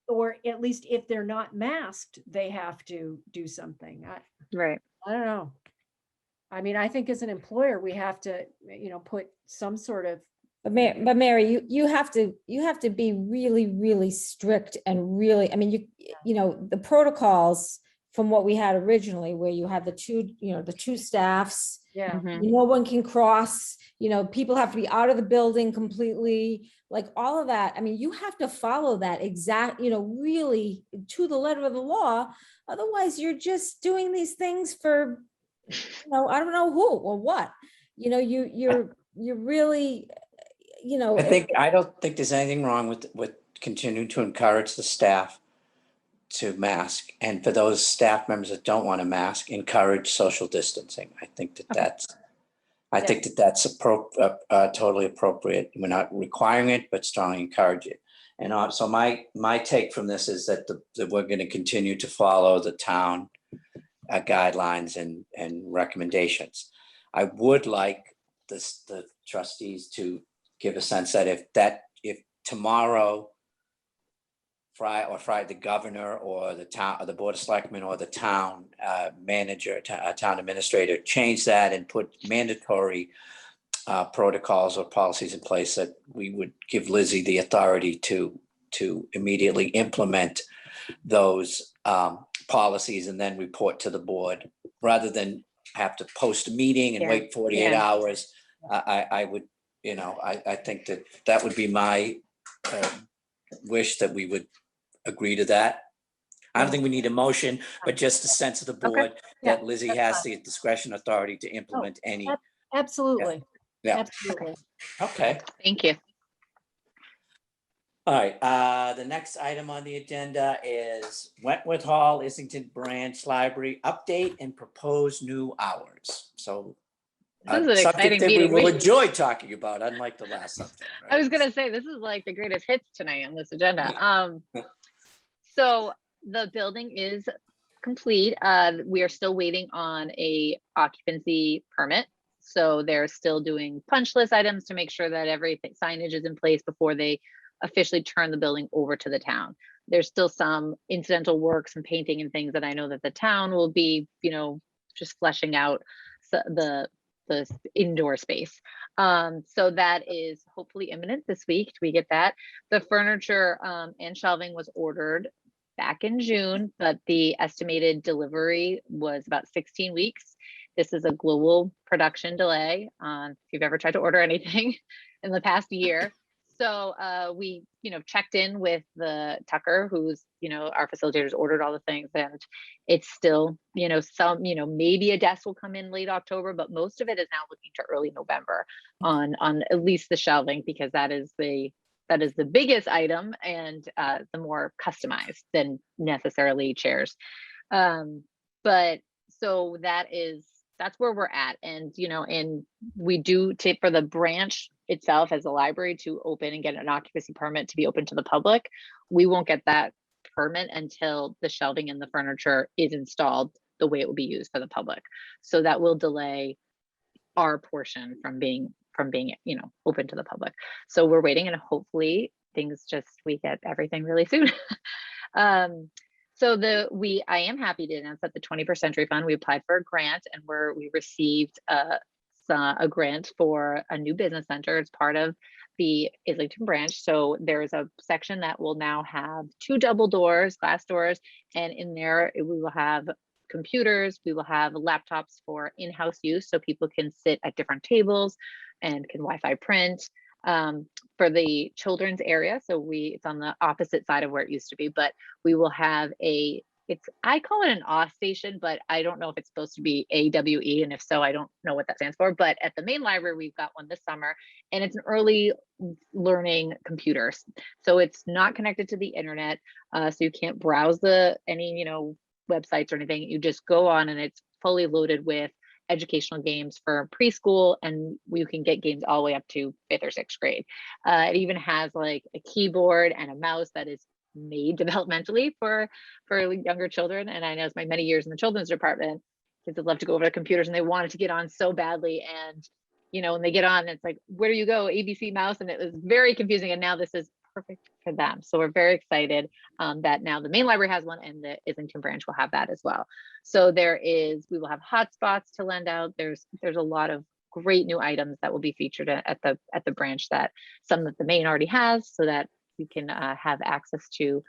Speaker 2: Or at least if they're not masked, they have to do something.
Speaker 5: Right.
Speaker 2: I don't know. I mean, I think as an employer, we have to, put some sort of.
Speaker 3: But Mary, you have to be really, really strict and really, I mean, the protocols from what we had originally, where you had the 2 staffs.
Speaker 2: Yeah.
Speaker 3: No one can cross, people have to be out of the building completely, like all of that. I mean, you have to follow that exact, really to the letter of the law. Otherwise, you're just doing these things for, I don't know who or what, you're really,
Speaker 1: I don't think there's anything wrong with continuing to encourage the staff to mask, and for those staff members that don't want to mask, encourage social distancing. I think that's totally appropriate. We're not requiring it, but strongly encourage it. And so my take from this is that we're going to continue to follow the town guidelines and recommendations. I would like the trustees to give a sense that if tomorrow, Friday, the governor or the town, or the board of selectmen or the town manager, town administrator change that and put mandatory protocols or policies in place, that we would give Lizzie the authority to immediately implement those policies and then report to the board, rather than have to post a meeting and
Speaker 5: Yeah,
Speaker 1: wait 48
Speaker 5: yeah.
Speaker 1: hours. I would, I think that would be my wish, that we would agree to that. I don't think we need a motion, but just a sense of the board
Speaker 2: Yeah,
Speaker 1: that Lizzie has the discretion authority to implement any.
Speaker 2: Absolutely.
Speaker 1: Yeah.
Speaker 2: Absolutely.
Speaker 1: Okay.
Speaker 5: Thank you.
Speaker 1: All right, the next item on the agenda is Wentworth Hall, Issington Branch Library update and proposed new hours. So
Speaker 5: This is an
Speaker 1: subject
Speaker 5: exciting
Speaker 1: that we
Speaker 5: meeting.
Speaker 1: will enjoy talking about, unlike the last subject.
Speaker 5: I was gonna say, this is like the greatest hits tonight on this agenda. So the building is complete. We are still waiting on a occupancy permit. So they're still doing punch list items to make sure that everything, signage is in place before they officially turn the building over to the town. There's still some incidental work, some painting and things that I know that the town will be, just fleshing out the indoor space. So that is hopefully imminent this week. We get that. The furniture and shelving was ordered back in June, but the estimated delivery was about 16 weeks. This is a global production delay if you've ever tried to order anything in the past year. So we, checked in with the Tucker, who's, our facilitators, ordered all the things, and it's still, some, maybe a desk will come in late October, but most of it is now looking to early November on at least the shelving, because that is the biggest item and the more customized than necessarily chairs. But so that's where we're at. And, and we do take for the branch itself as a library to open and get an occupancy permit to be open to the public. We won't get that permit until the shelving and the furniture is installed the way it will be used for the public. So that will delay our portion from being, open to the public. So we're waiting, and hopefully we get everything really soon. So I am happy to announce that the 20% refund, we applied for a grant, and we received a grant for a new business center. It's part of the Islington branch. So there's a section that will now have 2 double doors, glass doors, and in there we will have computers, we will have laptops for in-house use, so people can sit at different tables and can Wi-Fi print. For the children's area, so it's on the opposite side of where it used to be, but we will have I call it an OSS station, but I don't know if it's supposed to be AWE, and if so, I don't know what that stands for. But at the main library, we've got one this summer, and it's an early learning computer. So it's not connected to the internet, so you can't browse any websites or anything. You just go on, and it's fully loaded with educational games for preschool, and you can get games all the way up to 5th or 6th grade. It even has like a keyboard and a mouse that is made developmentally for younger children. And I know it's my many years in the children's department, kids would love to go over to computers and they wanted to get on so badly. And, when they get on, it's like, where do you go? ABC mouse. And it was very confusing. And now this is perfect for them. So we're very excited that now the main library has one, and the Islington branch will have that as well. So we will have hotspots to lend out. There's a lot of great new items that will be featured at the branch, that some that the main already has, so that we can have access to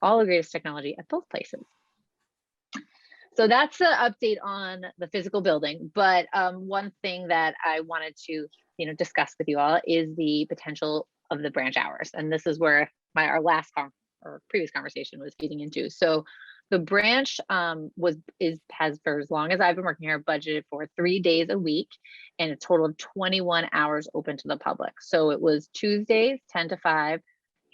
Speaker 5: all the greatest technology at both places. So that's the update on the physical building. But one thing that I wanted to, discuss with you all is the potential of the branch hours. And this is where our last or previous conversation was feeding into. So the branch has, for as long as I've been working here, budgeted for 3 days a week, and a total of 21 hours open to the public. So it was Tuesdays 10 to 5.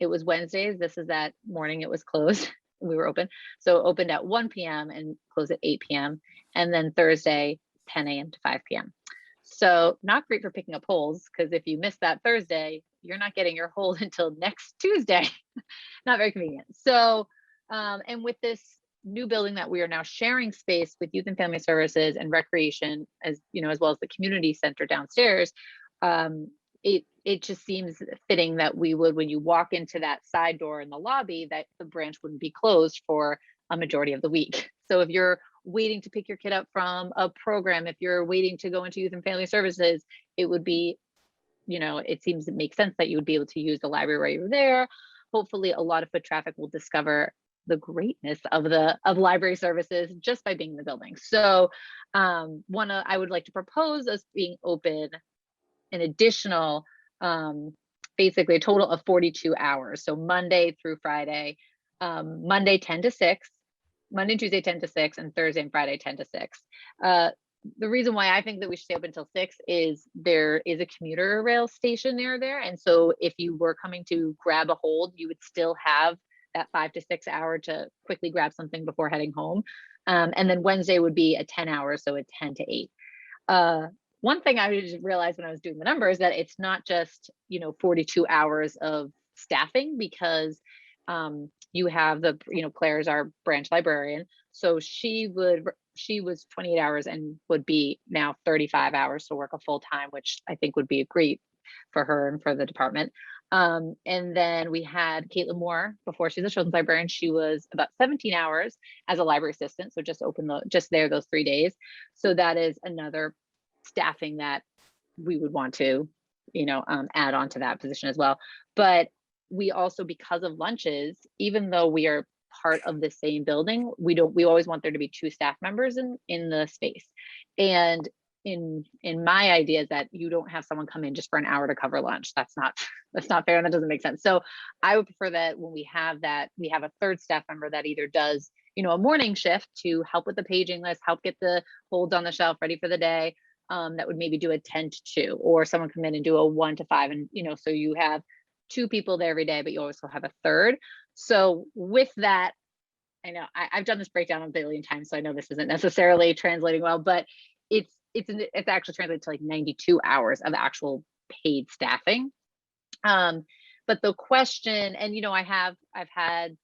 Speaker 5: It was Wednesdays. This is that morning it was closed. We were open. So it opened at 1 p.m. and closed at 8 p.m. And then Thursday, 10 a.m. to 5 p.m. So not great for picking up holes, because if you miss that Thursday, you're not getting your hold until next Tuesday. Not very convenient. So, and with this new building that we are now sharing space with Youth and Family Services and Recreation, as well as the community center downstairs, it just seems fitting that we would, when you walk into that side door in the lobby, that the branch wouldn't be closed for a majority of the week. So if you're waiting to pick your kid up from a program, if you're waiting to go into youth and family services, it would be, it seems to make sense that you would be able to use the library while you're there. Hopefully a lot of foot traffic will discover the greatness of library services just by being in the building. So I would like to propose us being open an additional, basically a total of 42 hours. So Monday through Friday, Monday 10 to 6, Monday and Tuesday 10 to 6, and Thursday and Friday 10 to 6. The reason why I think that we should stay open until 6 is there is a commuter rail station near there. And so if you were coming to grab a hold, you would still have that 5 to 6 hour to quickly grab something before heading home. And then Wednesday would be a 10 hour, so a 10 to 8. One thing I just realized when I was doing the numbers that it's not just, 42 hours of staffing, because you have Claire's our branch librarian. So she was 28 hours and would be now 35 hours to work a full time, which I think would be great for her and for the department. And then we had Caitlin Moore before she's a children's librarian. She was about 17 hours as a library assistant. So just there those 3 days. So that is another staffing that we would want to, add on to that position as well. But we also, because of lunches, even though we are part of the same building, we always want there to be 2 staff members in the space. And in my idea is that you don't have someone come in just for an hour to cover lunch. That's not fair, and that doesn't make sense. So I would prefer that when we have that, we have a 3rd staff member that either does, a morning shift to help with the paging list, help get the holds on the shelf ready for the day. That would maybe do a 10 to 2, or someone come in and do a 1 to 5. And, so you have 2 people there every day, but you also have a 3rd. So with that, I know I've done this breakdown a billion times, so I know this isn't necessarily translating well, but it's actually translated to like 92 hours of actual paid staffing. But the question, and I've had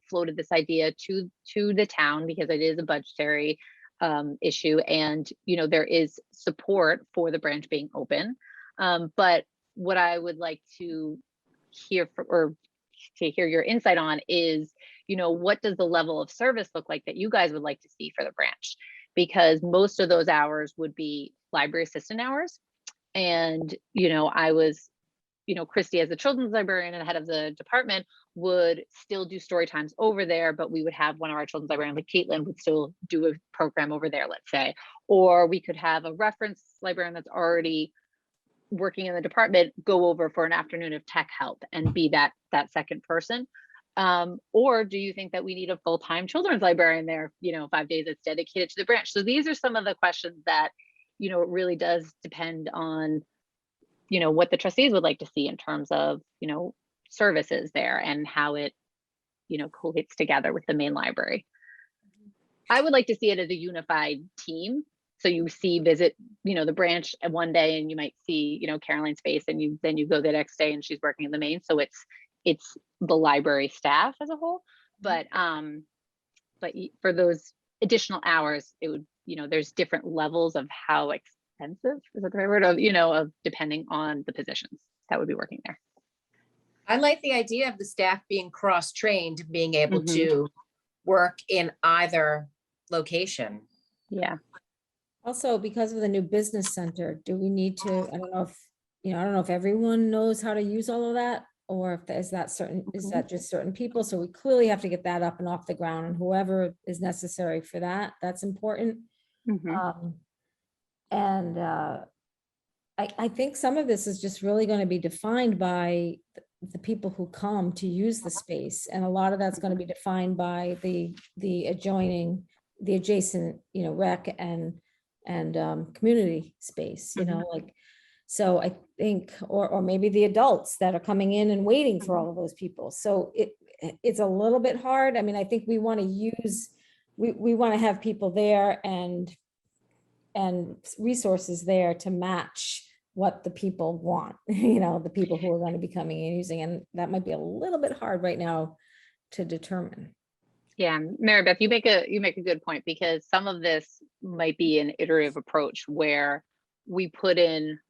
Speaker 5: floated this idea to the town, because it is a budgetary issue, and there is support for the branch being open. But what I would like to hear your insight on is, what does the level of service look like that you guys would like to see for the branch? Because most of those hours would be library assistant hours. And, I was, Christy, as the children's librarian and head of the department, would still do story times over there, but we would have one of our children's librarians, like Caitlin, would still do a program over there, let's say. Or we could have a reference librarian that's already working in the department go over for an afternoon of tech help and be that second person. Or do you think that we need a full-time children's librarian there, 5 days that's dedicated to the branch? So these are some of the questions that, it really does depend on, what the trustees would like to see in terms of, services there and how it, collates together with the main library. I would like to see it as a unified team. So you visit, the branch one day, and you might see, Caroline's face, and then you go the next day and she's working in the main. So it's the library staff as a whole. But for those additional hours, it would, there's different levels of how expensive, is that the right word, of depending on the positions that would be working there.
Speaker 4: I like the idea of the staff being cross-trained, being able
Speaker 5: Mhm.
Speaker 4: to work in either location.
Speaker 5: Yeah.
Speaker 3: Also, because of the new business center, do we need to, I don't know if everyone knows how to use all of that, or if is that just certain people? So we clearly have to get that up and off the ground, and whoever is necessary for that, that's important.
Speaker 5: Mhm.
Speaker 3: I think some of this is just really going to be defined by the people who come to use the space. And a lot of that's going to be defined by the adjacent, rec and community space, so I think, or maybe the adults that are coming in and waiting for all of those people. So it's a little bit hard. I mean, I think we want to have people there and resources there to match what the people want, the people who are going to be coming and using, and that might be a little bit hard right now to determine.
Speaker 5: Yeah, Mary Beth, you make a good point, because some of this might be an iterative approach where we put in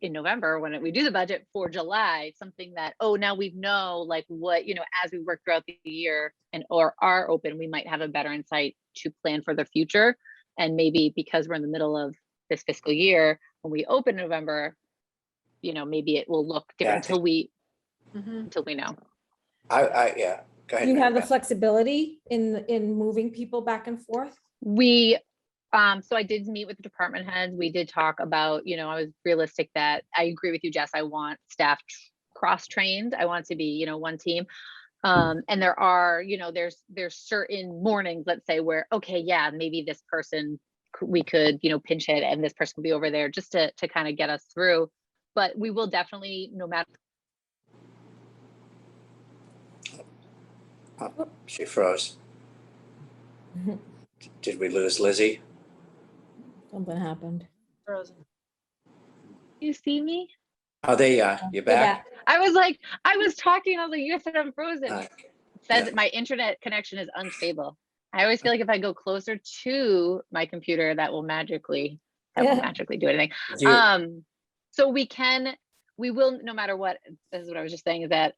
Speaker 5: in November when we do the budget for July, something that, oh, now we know like what, as we work throughout the year and or are open, we might have a better insight to plan for the future. And maybe because we're in the middle of this fiscal year, when we open in November, maybe it will look different until we know.
Speaker 1: Yeah, go ahead.
Speaker 3: You have
Speaker 1: Mary
Speaker 3: the
Speaker 1: Beth.
Speaker 3: flexibility in moving people back and forth?
Speaker 5: So I did meet with the department heads. We did talk about, I was realistic that I agree with you, Jess. I want staff cross-trained. I want it to be, one team. And there are, there's certain mornings, let's say, where, okay, yeah, maybe this person we could, pinch hit and this person will be over there just to kind of get us through. But we will definitely, no matter.
Speaker 1: Oh, she froze. Did we lose Lizzie?
Speaker 3: Something happened.
Speaker 2: Frozen.
Speaker 5: You see me?
Speaker 1: Oh, there you are. You're back?
Speaker 5: I was like, I was talking. I was like, you guys said I'm frozen. It says
Speaker 1: yeah.
Speaker 5: that my internet connection is unstable. I always feel like if I go closer to my computer, that will magically do anything. So we will, no matter what, this is what I was just saying, is that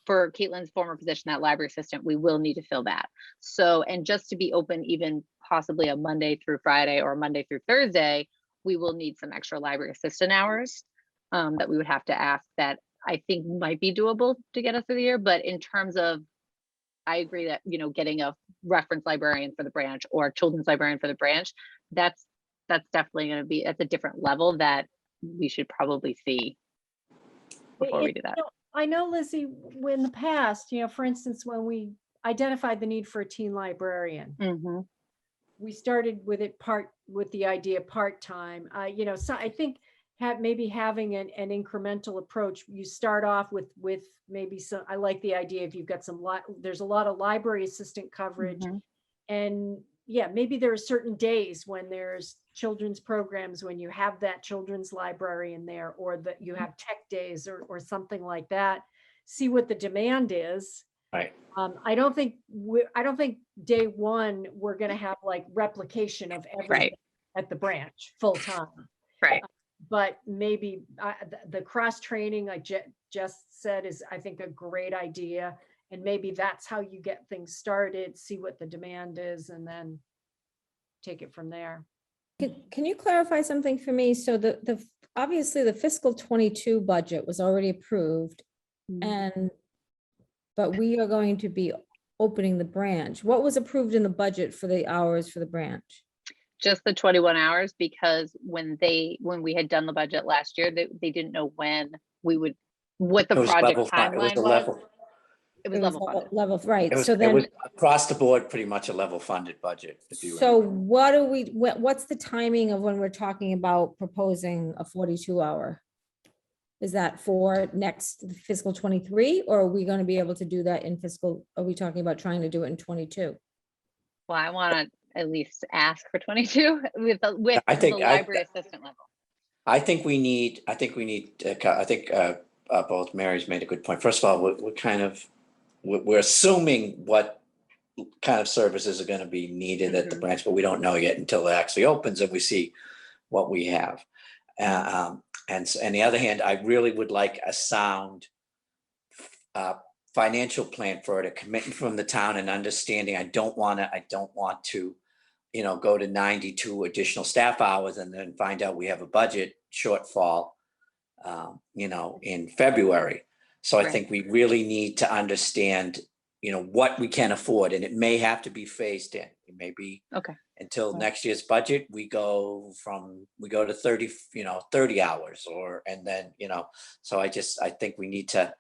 Speaker 5: for Caitlin's former position, that library assistant, we will need to fill that. So, and just to be open, even possibly a Monday through Friday or Monday through Thursday, we will need some extra library assistant hours that we would have to ask, that I think might be doable to get us through the year. But in terms of, I agree that, getting a reference librarian for the branch or children's librarian for the branch, that's definitely going to be at a different level that we should probably see before we do that.
Speaker 2: I know, Lizzie, in the past, for instance, when we identified the need for a teen librarian, we started with the idea part-time. So I think maybe having an incremental approach. You start off with maybe some. I like the idea if you've got there's a lot of library assistant coverage, and maybe there are certain days when there's children's programs when you have that children's librarian there, or that you have tech days or something like that. See what the demand is.
Speaker 1: Right.
Speaker 2: I don't think day one we're going to have like replication of everything at the branch full time.
Speaker 5: Right.
Speaker 2: But maybe the cross training, like Jess said, is I think a great idea. And maybe that's how you get things started, see what the demand is, and then take it from there.
Speaker 3: Can you clarify something for me? So the obviously the fiscal 22 budget was already approved, but we are going to be opening the branch. What was approved in the budget for the hours for the branch?
Speaker 5: Just the 21 hours, because when we had done the budget last year, they didn't know what the project timeline was. It was level funded.
Speaker 3: Right.
Speaker 1: It was across the board, pretty much a level funded budget.
Speaker 3: So what's the timing of when we're talking about proposing a 42-hour? Is that for next fiscal 23, or are we going to be able to do that in fiscal? Are we talking about trying to do it in 22?
Speaker 5: Well, I want to at least ask for 22 with the library assistant level.
Speaker 1: I think both Mary's made a good point. First of all, we're assuming what kind of services are going to be needed at the branch, but we don't know yet until it actually opens and we see what we have. And on the other hand, I really would like a sound financial plan for it, a commitment from the town and understanding. I don't want to, go to 92 additional staff hours and then find out we have a budget shortfall, in February. So I think we really need to understand, what we can afford, and it may have to be phased in. It may be until next year's budget, we go to 30 hours and then, so I think we need to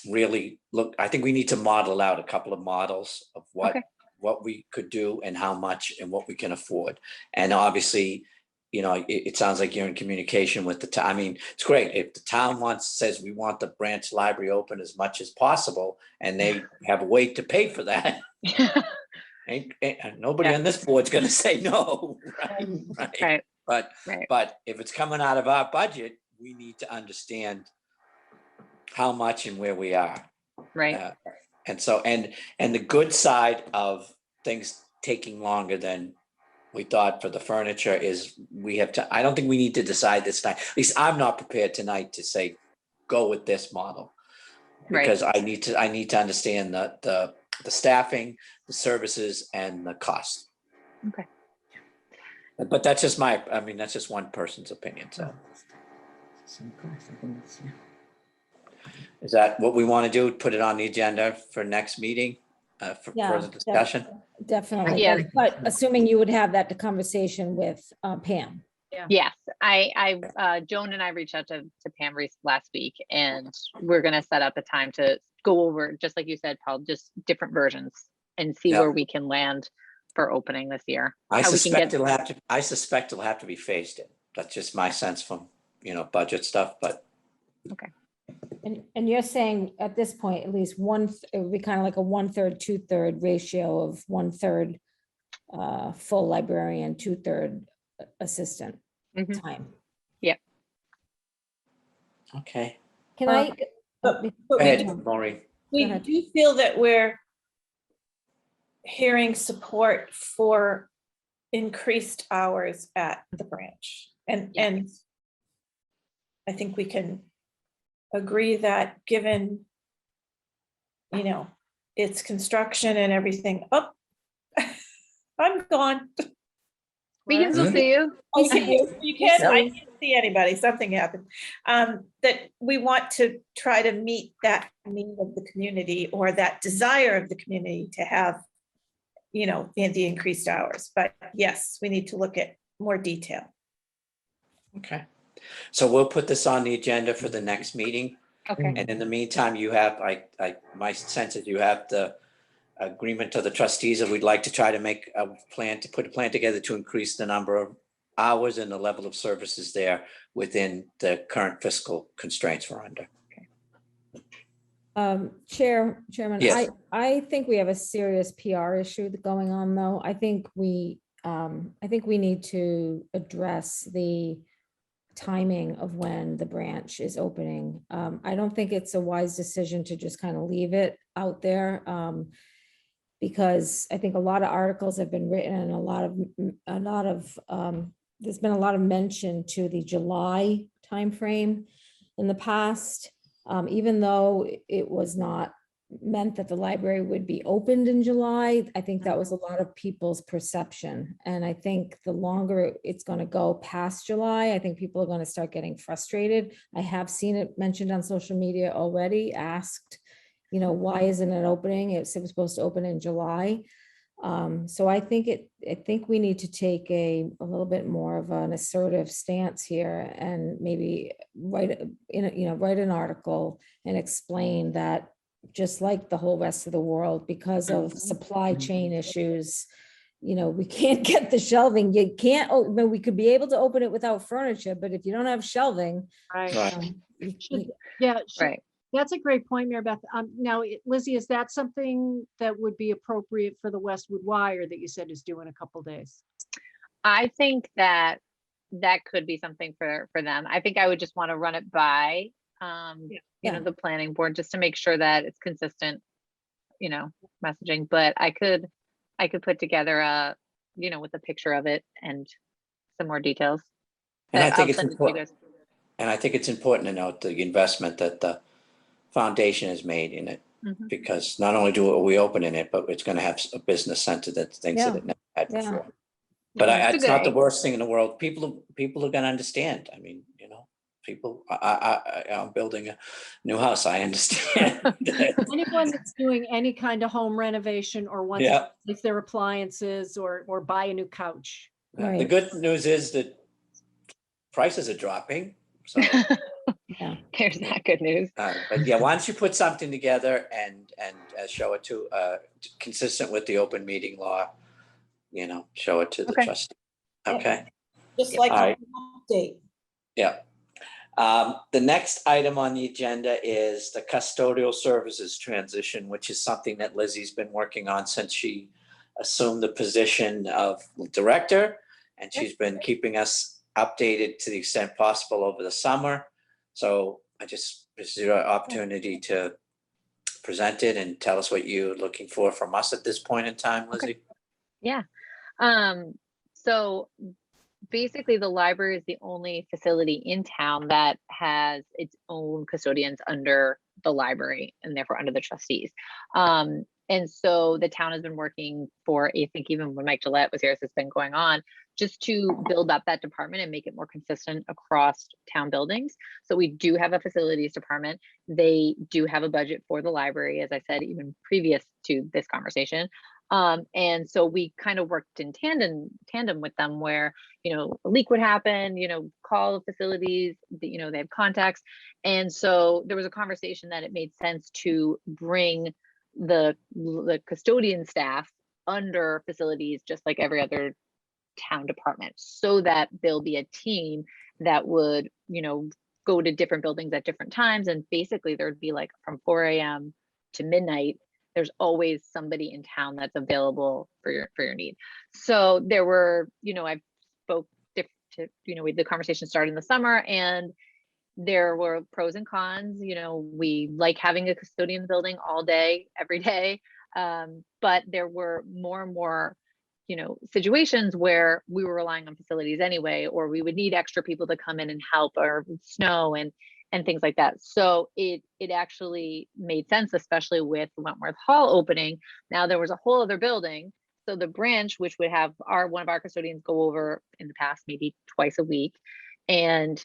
Speaker 1: really look. I think we need to model out a couple of models of what we could do and how much and what we can afford. And obviously, it sounds like you're in communication with the town. I mean, it's great if the town says we want the branch library open as much as possible, and they have a way to pay for that. Ain't nobody on this board's going to say no, right? But if it's coming out of our budget, we need to understand how much and where we are.
Speaker 5: Right.
Speaker 1: And so, and the good side of things taking longer than we thought for the furniture is we have to, I don't think we need to decide this time. At least I'm not prepared tonight to say, go with this model.
Speaker 5: Right.
Speaker 1: Because I need to understand the staffing, the services and the cost.
Speaker 5: Okay.
Speaker 1: But that's just that's just one person's opinion. So is that what we want to do? Put it on the agenda for next meeting, for
Speaker 3: Yeah,
Speaker 1: further discussion?
Speaker 3: Definitely.
Speaker 5: Yeah.
Speaker 3: But assuming you would have that conversation with Pam.
Speaker 5: Yes, Joan and I reached out to Pam last week, and we're gonna set up a time to go over, just like you said, Paul, just different versions and see
Speaker 1: Yeah.
Speaker 5: where we can land for opening this year.
Speaker 1: I
Speaker 5: How we can
Speaker 1: suspect
Speaker 5: get-
Speaker 1: it'll have to be phased in. That's just my sense from, budget stuff, but
Speaker 3: And you're saying at this point, at least it would be kind of like a 1/3, 2/3 ratio of 1/3 full librarian, 2/3 assistant
Speaker 5: Mhm.
Speaker 3: time.
Speaker 1: okay.
Speaker 3: Can I?
Speaker 6: But
Speaker 1: Go
Speaker 6: we
Speaker 1: ahead,
Speaker 6: do-
Speaker 1: Maureen.
Speaker 6: we
Speaker 3: ahead.
Speaker 6: do feel that we're hearing support for increased hours at the branch. And I think we can agree that given, its construction and everything, I'm gone.
Speaker 5: We can still see you.
Speaker 6: Oh, you can't, I can't see anybody, something happened. That we want to try to meet that need of the community or that desire of the community to have, the increased hours. But yes, we need to look at more detail.
Speaker 1: Okay. So we'll put this on the agenda for the next meeting.
Speaker 5: Okay.
Speaker 1: And in the meantime, you have, my sense is you have the agreement of the trustees that we'd like to try to make a plan, to put a plan together to increase the number of hours and the level of services there within the current fiscal constraints we're under.
Speaker 3: Chairman,
Speaker 1: Yes.
Speaker 3: I think we have a serious PR issue going on, though. I think we need to address the timing of when the branch is opening. I don't think it's a wise decision to just kind of leave it out there. Because I think a lot of articles have been written and there's been a lot of mention to the July timeframe in the past. Even though it was not meant that the library would be opened in July, I think that was a lot of people's perception. And I think the longer it's going to go past July, I think people are going to start getting frustrated. I have seen it mentioned on social media already, asked, why isn't it opening? It was supposed to open in July. So I think we need to take a little bit more of an assertive stance here and maybe write an article and explain that, just like the whole rest of the world, because of supply chain issues, we can't get the shelving. You can't, we could be able to open it without furniture, but if you don't have shelving.
Speaker 1: Right.
Speaker 5: Right.
Speaker 2: That's a great point, Mary Beth. Now, Lizzie, is that something that would be appropriate for the Westwood Wire that you said is due in a couple days?
Speaker 5: I think that could be something for them. I think I would just want to run it by, the planning board, just to make sure that it's consistent, messaging. But I could put together with a picture of it and some more details.
Speaker 1: And I think
Speaker 5: I'll
Speaker 1: it's
Speaker 5: send it to you
Speaker 1: important.
Speaker 5: guys.
Speaker 1: And I think it's important to note the investment that the foundation has made in it,
Speaker 5: Mhm.
Speaker 1: because not only are we opening it, but it's going to have a business center that things that it never had
Speaker 3: Yeah.
Speaker 1: before. But
Speaker 5: It's a
Speaker 1: it's
Speaker 5: good
Speaker 1: not the
Speaker 5: idea.
Speaker 1: worst thing in the world. People are going to understand. I mean, people. I'm building a new house. I understand.
Speaker 2: Anyone that's doing any kind of home renovation or wants
Speaker 1: Yeah.
Speaker 2: to replace their appliances or buy a new couch.
Speaker 1: The
Speaker 3: Right.
Speaker 1: good news is that prices are dropping. So,
Speaker 5: There's that good news.
Speaker 1: but yeah, why don't you put something together and show it to consistent with the open meeting law. Show it to the
Speaker 5: Okay.
Speaker 1: trustee. Okay.
Speaker 6: Just like
Speaker 1: All
Speaker 6: an
Speaker 1: right.
Speaker 6: update.
Speaker 1: Yeah. The next item on the agenda is the custodial services transition, which is something that Lizzie's been working on since she assumed the position of director, and she's been keeping us updated to the extent possible over the summer. So this is your opportunity to present it and tell us what you're looking for from us at this point in time, Lizzie.
Speaker 5: Yeah. So basically the library is the only facility in town that has its own custodians under the library and therefore under the trustees. And so the town has been working for, I think even when Mike Gillette was here, this has been going on, just to build up that department and make it more consistent across town buildings. So we do have a facilities department. They do have a budget for the library, as I said, even previous to this conversation. And so we kind of worked in tandem with them where, you know, a leak would happen, you know, call the facilities, you know, they have contacts. And so there was a conversation that it made sense to bring the custodian staff under facilities, just like every other town department, so that there'll be a team that would, you know, go to different buildings at different times. And basically there'd be like from 4 a.m. to midnight, there's always somebody in town that's available for your need. So there were, you know, I spoke to, you know, the conversation started in the summer and there were pros and cons. You know, we like having a custodian in the building all day, every day. But there were more and more, you know, situations where we were relying on facilities anyway, or we would need extra people to come in and help, or snow and things like that. So it actually made sense, especially with Wentworth Hall opening. Now there was a whole other building. So the branch, which would have one of our custodians go over in the past, maybe twice a week, and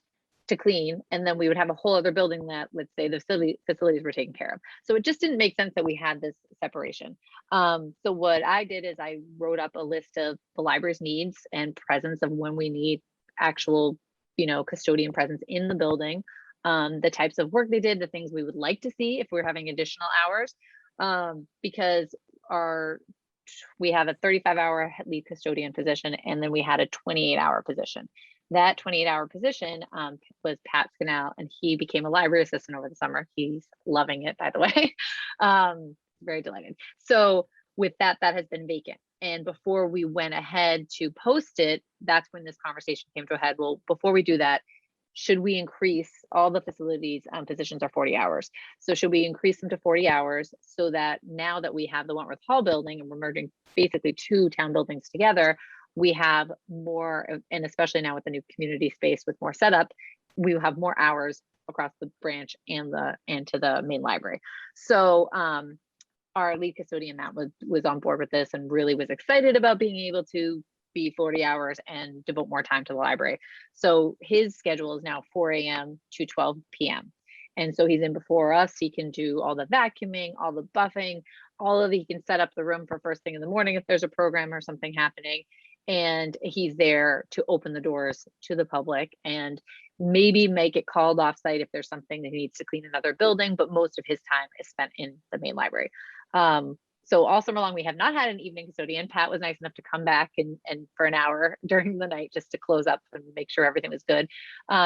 Speaker 5: to clean, and then we would have a whole other building that, let's say, the facilities were taken care of. So it just didn't make sense that we had this separation. So what I did is I wrote up a list of the library's needs and presence of when we need actual, you know, custodian presence in the building, the types of work they did, the things we would like to see if we're having additional hours, because we have a 35-hour lead custodian position, and then we had a 28-hour position. That 28-hour position was Pat Scannell, and he became a library assistant over the summer. He's loving it, by the way. Very delighted. So with that has been vacant. And before we went ahead to post it, that's when this conversation came to a head. Well, before we do that, should we increase all the facilities positions are 40 hours? So should we increase them to 40 hours so that now that we have the Wentworth Hall building and we're merging basically two town buildings together, we have more, and especially now with the new community space with more setup, we will have more hours across the branch and to the main library. So our lead custodian, Matt, was on board with this and really was excited about being able to be 40 hours and devote more time to the library. So his schedule is now 4 a.m. to 12 p.m. And so he's in before us. He can do all the vacuuming, all the buffing, he can set up the room for first thing in the morning if there's a program or something happening. And he's there to open the doors to the public and maybe make it called off site if there's something that he needs to clean another building, but most of his time is spent in the main library. So all summer long, we have not had an evening custodian. Pat was nice enough to come back and for an hour during the night just to close up and make sure everything was good.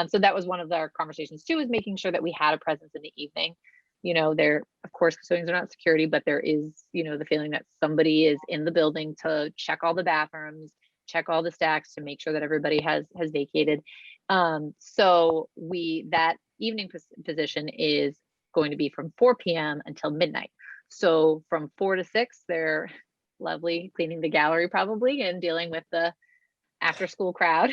Speaker 5: So that was one of our conversations too, is making sure that we had a presence in the evening. You know, of course, custodians are not security, but there is, you know, the feeling that somebody is in the building to check all the bathrooms, check all the stacks to make sure that everybody has vacated. So that evening position is going to be from 4 p.m. until midnight. So from 4 to 6, they're lovely cleaning the gallery probably and dealing with the after school crowd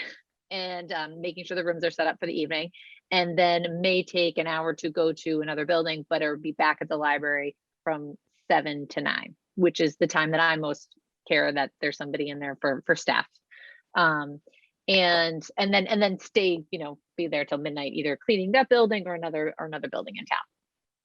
Speaker 5: and making sure the rooms are set up for the evening. And then may take an hour to go to another building, but it would be back at the library from 7 to 9, which is the time that I most care that there's somebody in there for staff. And then stay, you know, be there till midnight, either cleaning that building or another building in town.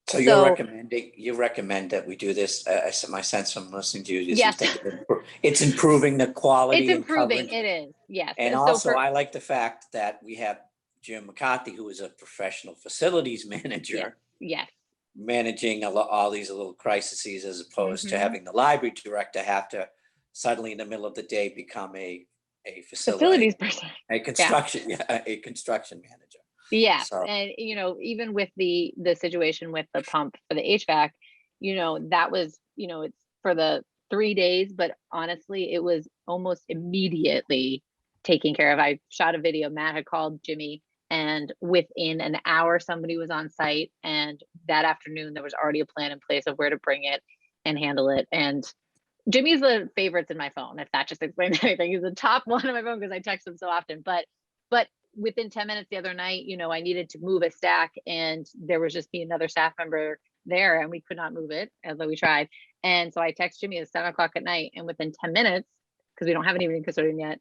Speaker 1: So you recommend that we do this, my sense from listening to you is
Speaker 5: Yes.
Speaker 1: you think it's improving the quality.
Speaker 5: It's improving,
Speaker 1: and coverage.
Speaker 5: it is, yes.
Speaker 1: And
Speaker 5: so
Speaker 1: also I like the fact that we have Jim McCarthy, who is a professional facilities manager.
Speaker 5: Yes.
Speaker 1: Managing all these little crises as opposed to having the library director have to suddenly in the middle of the day become a
Speaker 5: facilities person,
Speaker 1: a construction manager.
Speaker 5: Yeah.
Speaker 1: So.
Speaker 5: And you know, even with the situation with the pump for the HVAC, you know, that was, you know, it's for the 3 days, but honestly it was almost immediately taken care of. I shot a video. Matt had called Jimmy, and within an hour somebody was on site, and that afternoon there was already a plan in place of where to bring it and handle it. And Jimmy's the favorites in my phone, if that just explains anything. He's the top one on my phone because I text him so often. But within 10 minutes the other night, I needed to move a stack and there was just me, another staff member there, and we could not move it, although we tried. And so I text Jimmy at 7 o'clock at night, and within 10 minutes, because we don't have an evening custodian yet,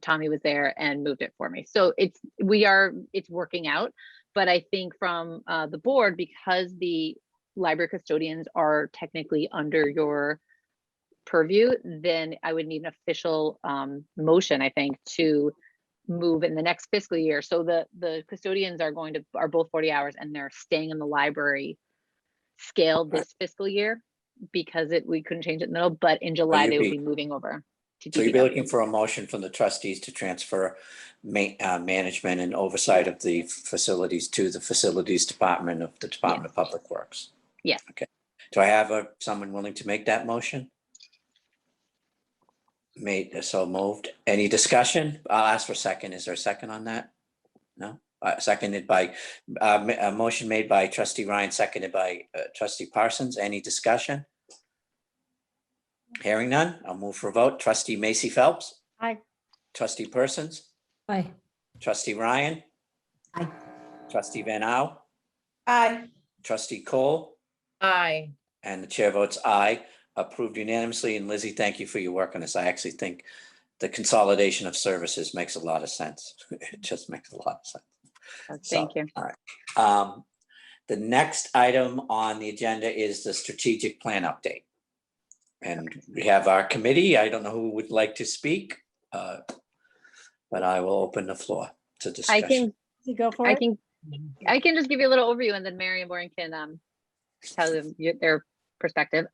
Speaker 5: Tommy was there and moved it for me. So it's working out. But I think from the board, because the library custodians are technically under your purview, then I would need an official motion, I think, to move in the next fiscal year. So the custodians are both 40 hours, and they're staying in the library scale this fiscal year because we couldn't change it in the middle, but in July they will be moving over to
Speaker 1: So you'd be
Speaker 5: DPW.
Speaker 1: looking for a motion from the trustees to transfer management and oversight of the facilities to the facilities department of the Department of Public Works.
Speaker 5: Yeah.
Speaker 1: Okay. Do I have someone willing to make that motion? So moved. Any discussion? I'll ask for a second. Is there a second on that? No? Seconded by, a motion made by trustee Ryan, seconded by trustee Parsons. Any discussion? Hearing none, I'll move for a vote. Trustee Macy Phelps.
Speaker 2: Aye.
Speaker 1: Trustee Persons.
Speaker 3: Aye.
Speaker 1: Trustee Ryan.
Speaker 7: Aye.
Speaker 1: Trustee Van Au.
Speaker 6: Aye.
Speaker 1: Trustee Cole.
Speaker 4: Aye.
Speaker 1: And the chair votes aye. Approved unanimously. And Lizzie, thank you for your work on this. I actually think the consolidation of services makes a lot of sense. It just makes a lot of sense.
Speaker 5: Thank you.
Speaker 1: All right. The next item on the agenda is the strategic plan update. And we have our committee. I don't know who would like to speak, but I will open the floor to discussion.
Speaker 2: You go for
Speaker 5: I
Speaker 2: it.
Speaker 5: can just give you a little overview, and then Mary and Maureen can tell them their perspective.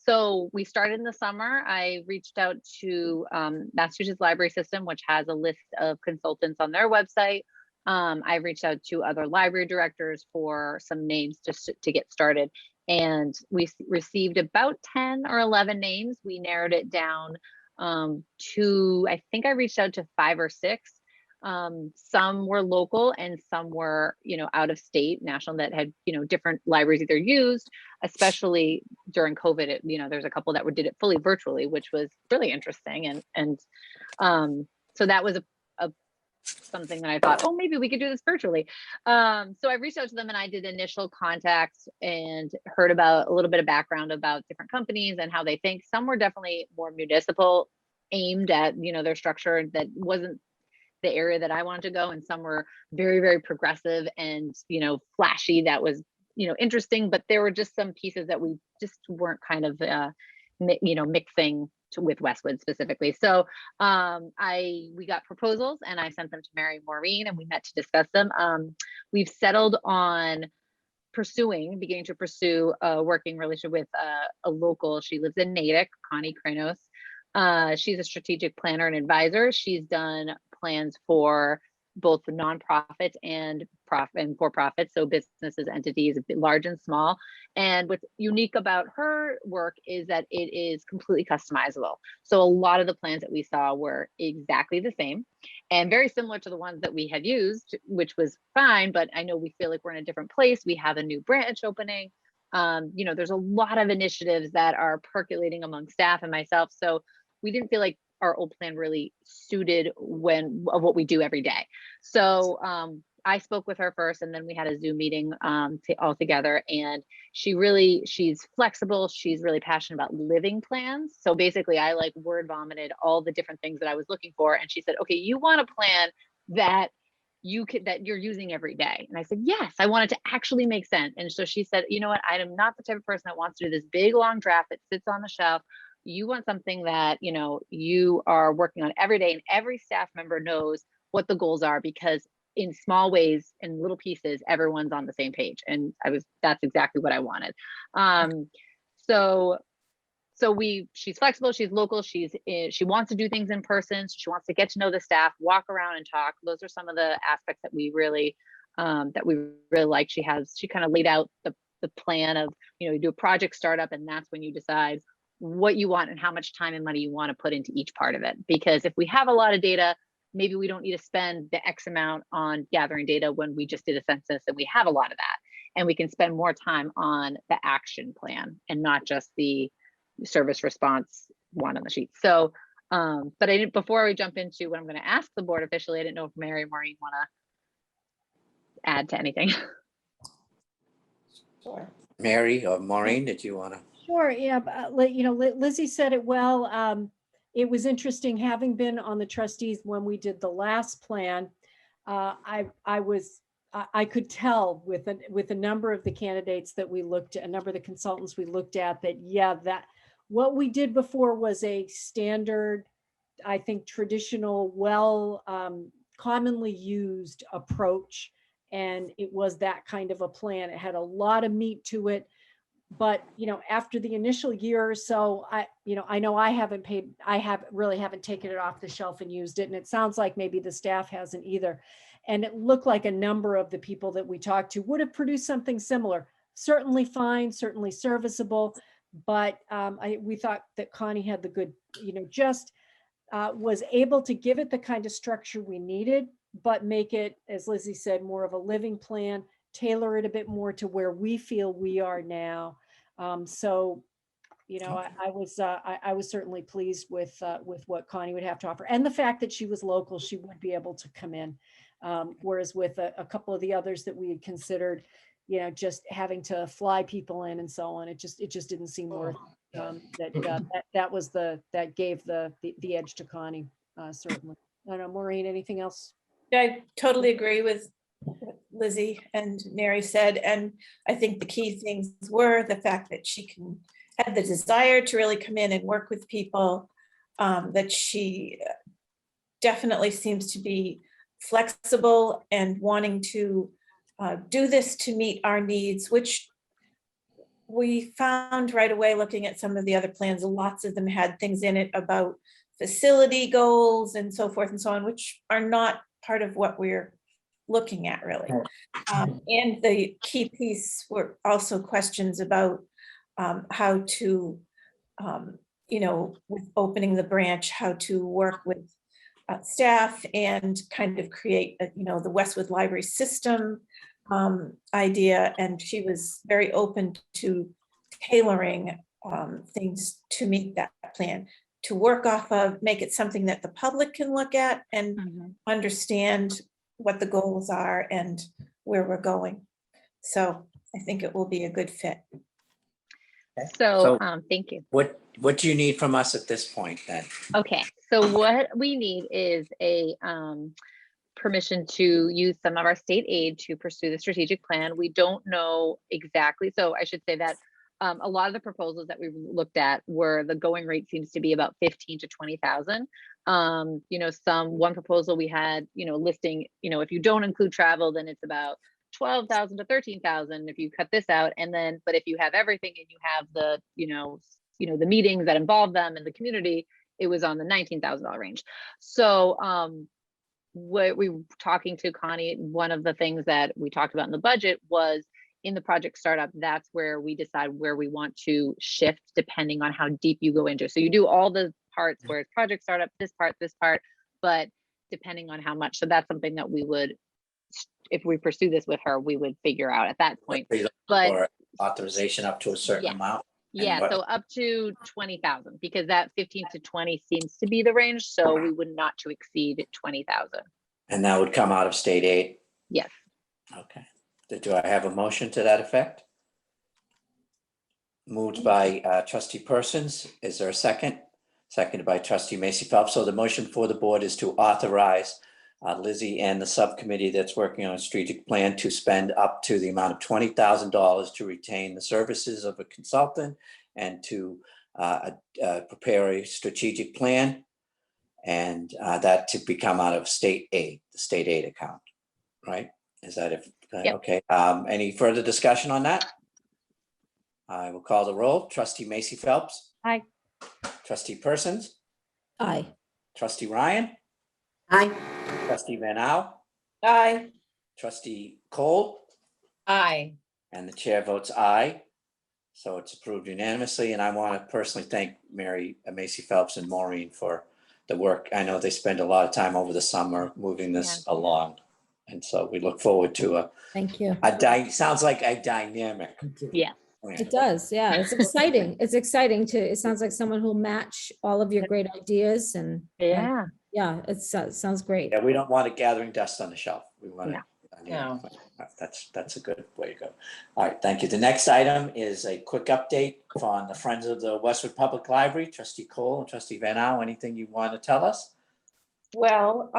Speaker 5: So we started in the summer. I reached out to Massachusetts Library System, which has a list of consultants on their website. I reached out to other library directors for some names to get started. And we received about 10 or 11 names. We narrowed it down to, I think I reached out to 5 or 6. Some were local and some were, out of state, national, that had, different libraries either used, especially during COVID. There's a couple that did it fully virtually, which was really interesting. And so that was something that I thought, oh, maybe we could do this virtually. So I reached out to them and I did initial contacts and heard about a little bit of background about different companies and how they think. Some were definitely more municipal, aimed at, their structure that wasn't the area that I wanted to go. And some were very, very progressive and, flashy. That was, interesting, but there were just some pieces that we just weren't kind of, mixing with Westwood specifically. So we got proposals and I sent them to Mary and Maureen and we met to discuss them. We've settled on beginning to pursue a working relationship with a local. She lives in Natick, Connie Kranos. She's a strategic planner and advisor. She's done plans for both nonprofits and for-profits, so businesses, entities, large and small. And what's unique about her work is that it is completely customizable. So a lot of the plans that we saw were exactly the same and very similar to the ones that we had used, which was fine, but I know we feel like we're in a different place. We have a new branch opening. There's a lot of initiatives that are percolating among staff and myself. So we didn't feel like our old plan really suited of what we do every day. So I spoke with her first and then we had a Zoom meeting all together, and she's flexible. She's really passionate about living plans. So basically I word vomited all the different things that I was looking for. And she said, okay, you want a plan that you're using every day. And I said, yes, I want it to actually make sense. And so she said, you know what, I am not the type of person that wants to do this big, long draft that sits on the shelf. You want something that, you are working on every day and every staff member knows what the goals are, because in small ways, in little pieces, everyone's on the same page. And that's exactly what I wanted. She's flexible, she's local, she wants to do things in person. So she wants to get to know the staff, walk around and talk. Those are some of the aspects that we really like. She kind of laid out the plan of, you do a project startup, and that's when you decide what you want and how much time and money you want to put into each part of it. Because if we have a lot of data, maybe we don't need to spend the X amount on gathering data when we just did a census and we have a lot of that. And we can spend more time on the action plan and not just the service response one on the sheet. So, but I didn't, before we jump into what I'm going to ask the board officially, I didn't know if Mary or Maureen want to add to anything.
Speaker 6: Sure.
Speaker 1: Mary or Maureen, did you want to?
Speaker 2: Sure, yeah, but, you know, Lizzie said it well. It was interesting, having been on the trustees when we did the last plan. I could tell with a number of the candidates that we looked at, a number of the consultants we looked at, that, yeah, that what we did before was a standard, I think, traditional, well, commonly used approach. And it was that kind of a plan. It had a lot of meat to it. But, you know, after the initial year or so, I know I haven't taken it off the shelf and used it. And it sounds like maybe the staff hasn't either. And it looked like a number of the people that we talked to would have produced something similar. Certainly fine, certainly serviceable. But we thought that Connie had the good, you know, just was able to give it the kind of structure we needed, but make it, as Lizzie said, more of a living plan, tailor it a bit more to where we feel we are now. So, you know, I was certainly pleased with what Connie would have to offer, and the fact that she was local, she would be able to come in. Whereas with a couple of the others that we had considered, you know, just having to fly people in and so on, it just didn't seem worth that gave the edge to Connie, certainly. I don't know, Maureen, anything else?
Speaker 6: I totally agree with what Lizzie and Mary said. And I think the key things were the fact that she had the desire to really come in and work with people, that she definitely seems to be flexible and wanting to do this to meet our needs, which we found right away looking at some of the other plans. Lots of them had things in it about facility goals and so forth and so on, which are not part of what we're looking at really. And the key piece were also questions about how to, you know, with opening the branch, how to work with staff and kind of create, you know, the Westwood Library system idea. And she was very open to tailoring things to meet that plan, to work off of, make it something that the public can look at and understand what the goals are and where we're going. So I think it will be a good fit.
Speaker 5: So, thank you.
Speaker 1: What do you need from us at this point then?
Speaker 5: Okay, so what we need is a permission to use some of our state aid to pursue the strategic plan. We don't know exactly, so I should say that a lot of the proposals that we've looked at were, the going rate seems to be about 15 to 20,000. You know, one proposal we had, you know, listing, you know, if you don't include travel, then it's about 12,000 to 13,000 if you cut this out. And then, but if you have everything and you have the, you know, the meetings that involve them and the community, it was on the $19,000 range. So what we were talking to Connie, one of the things that we talked about in the budget was in the project startup, that's where we decide where we want to shift depending on how deep you go into. So you do all the parts where it's project startup, this part, but depending on how much. So that's something that we would, if we pursue this with her, we would figure out at that point. But
Speaker 1: or authorization up to a certain amount.
Speaker 5: Yeah, so up to 20,000, because that 15 to 20 seems to be the range. So we would not to exceed 20,000.
Speaker 1: And that would come out of state aid?
Speaker 5: Yes.
Speaker 1: Okay. Do I have a motion to that effect? Moved by trustee Persons. Is there a second? Seconded by trustee Macy Phelps. So the motion for the board is to authorize Lizzie and the subcommittee that's working on a strategic plan to spend up to the amount of $20,000 to retain the services of a consultant and to prepare a strategic plan, and that to become out of state aid, the state aid account, right? Is that it?
Speaker 5: Yep.
Speaker 1: Okay. Any further discussion on that? I will call the roll. Trustee Macy Phelps.
Speaker 2: Aye.
Speaker 1: Trustee Persons.
Speaker 3: Aye.
Speaker 1: Trustee Ryan.
Speaker 7: Aye.
Speaker 1: Trustee Van Au.
Speaker 6: Aye.
Speaker 1: Trustee Cole.
Speaker 4: Aye.
Speaker 1: And the chair votes aye. So it's approved unanimously. And I want to personally thank Macy Phelps and Maureen for the work. I know they spend a lot of time over the summer moving this along. And so we look forward to
Speaker 3: Thank you.
Speaker 1: sounds like a dynamic
Speaker 5: Yeah.
Speaker 3: It does, yeah. It's exciting. It's exciting to, it sounds like someone who'll match all of your great ideas and
Speaker 5: Yeah.
Speaker 3: yeah, it sounds great.
Speaker 1: Yeah, we don't want it gathering dust on the shelf. We want
Speaker 5: No.
Speaker 1: it.
Speaker 4: No.
Speaker 1: That's a good way to go. All right, thank you. The next item is a quick update on the Friends of the Westwood Public Library, Trustee Cole and Trustee Van Al. Anything you want to tell us?
Speaker 6: Well,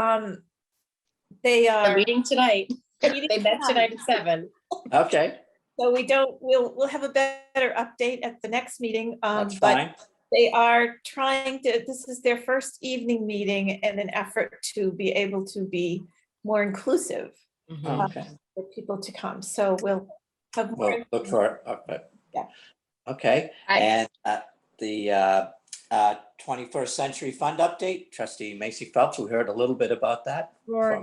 Speaker 6: they
Speaker 4: They're
Speaker 6: are.
Speaker 4: meeting tonight.
Speaker 6: meeting
Speaker 4: They met tonight at 7.
Speaker 1: Okay,
Speaker 6: So we'll have a better update at the next meeting.
Speaker 1: that's
Speaker 6: But
Speaker 1: fine.
Speaker 6: they are trying to, this is their first evening meeting in an effort to be able to be more inclusive
Speaker 1: Okay,
Speaker 6: for people to come. So we'll have more.
Speaker 1: we'll look for it. Okay.
Speaker 6: Yeah.
Speaker 1: Okay,
Speaker 5: I-
Speaker 1: and the 21st Century Fund update, Trustee Macy Phelps, we heard a little bit about that.
Speaker 2: Sure.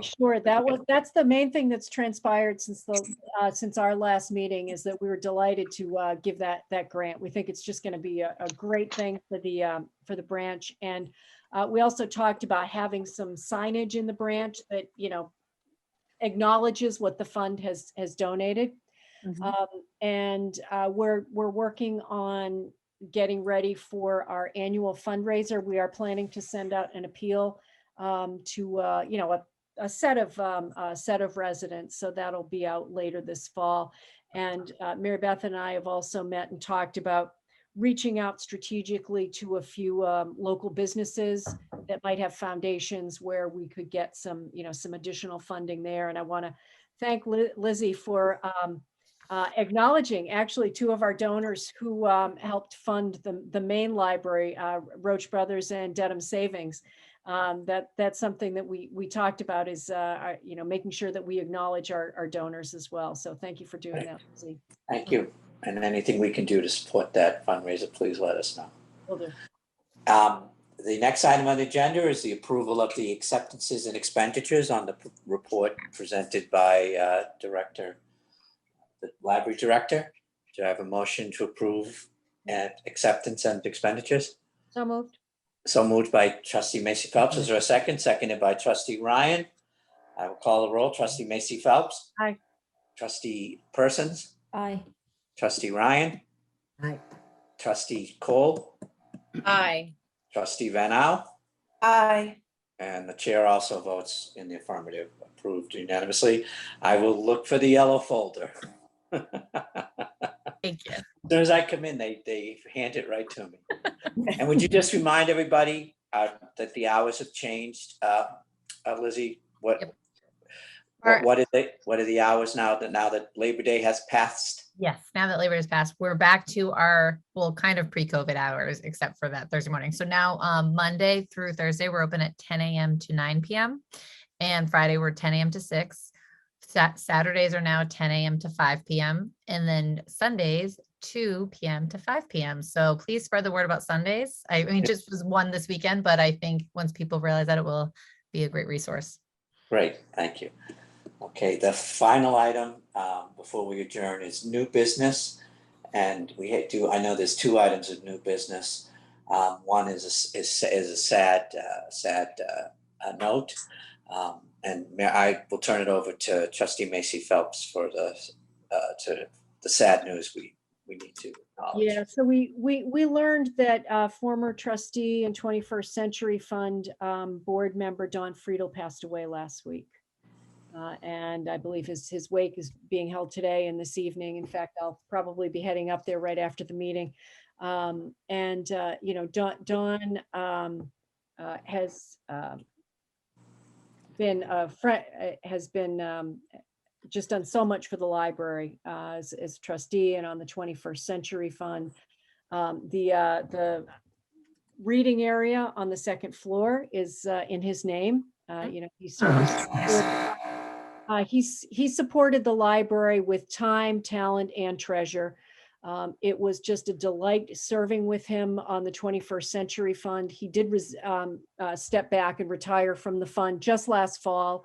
Speaker 2: That's the main thing that's transpired since our last meeting, is that we were delighted to give that grant. We think it's just going to be a great thing for the branch. And we also talked about having some signage in the branch that, acknowledges what the fund has donated. And we're working on getting ready for our annual fundraiser. We are planning to send out an appeal to a set of residents. So that'll be out later this fall. And Mary Beth and I have also met and talked about reaching out strategically to a few local businesses that might have foundations where we could get some additional funding there. And I want to thank Lizzie for acknowledging actually 2 of our donors who helped fund the main library, Roach Brothers and Dedham Savings. That's something that we talked about, is making sure that we acknowledge our donors as well. So thank you for doing that, Lizzie.
Speaker 1: Thank you. And anything we can do to support that fundraiser, please let us know.
Speaker 2: Will do.
Speaker 1: The next item on the agenda is the approval of the acceptances and expenditures on the report presented by the library director. Do I have a motion to approve acceptance and expenditures?
Speaker 2: So moved.
Speaker 1: So moved by Trustee Macy Phelps. Is there a second? Seconded by Trustee Ryan. I will call the roll. Trustee Macy Phelps.
Speaker 2: Aye.
Speaker 1: Trustee Persons.
Speaker 3: Aye.
Speaker 1: Trustee Ryan.
Speaker 7: Aye.
Speaker 1: Trustee Cole.
Speaker 4: Aye.
Speaker 1: Trustee Van Al.
Speaker 6: Aye.
Speaker 1: And the chair also votes in the affirmative, approved unanimously. I will look for the yellow folder.
Speaker 8: Thank you.
Speaker 1: As soon as I come in, they hand it right to me. And would you just remind everybody that the hours have changed, Lizzie?
Speaker 8: Yep.
Speaker 1: What are the hours now that Labor Day has passed?
Speaker 8: Yes, now that Labor Day has passed, we're back to our, kind of pre-COVID hours, except for that Thursday morning. So now Monday through Thursday, we're open at 10 a.m. to 9 p.m. And Friday, we're 10 a.m. to 6. Saturdays are now 10 a.m. to 5 p.m. And then Sundays, 2 p.m. to 5 p.m. So please spread the word about Sundays. I mean, just was one this weekend, but I think once people realize that, it will be a great resource.
Speaker 1: Great, thank you. Okay, the final item before we adjourn is new business. And I know there's 2 items of new business. One is a sad note. And I will turn it over to Trustee Macy Phelps for the sad news we need to acknowledge.
Speaker 2: Yeah, so we learned that former trustee and 21st Century Fund board member Don Friedel passed away last week. And I believe his wake is being held today and this evening. In fact, I'll probably be heading up there right after the meeting. Don has been a friend, has been just done so much for the library as trustee and on the 21st Century Fund. The reading area on the 2nd floor is in his name. He supported the library with time, talent, and treasure. It was just a delight serving with him on the 21st Century Fund. He did step back and retire from the fund just last fall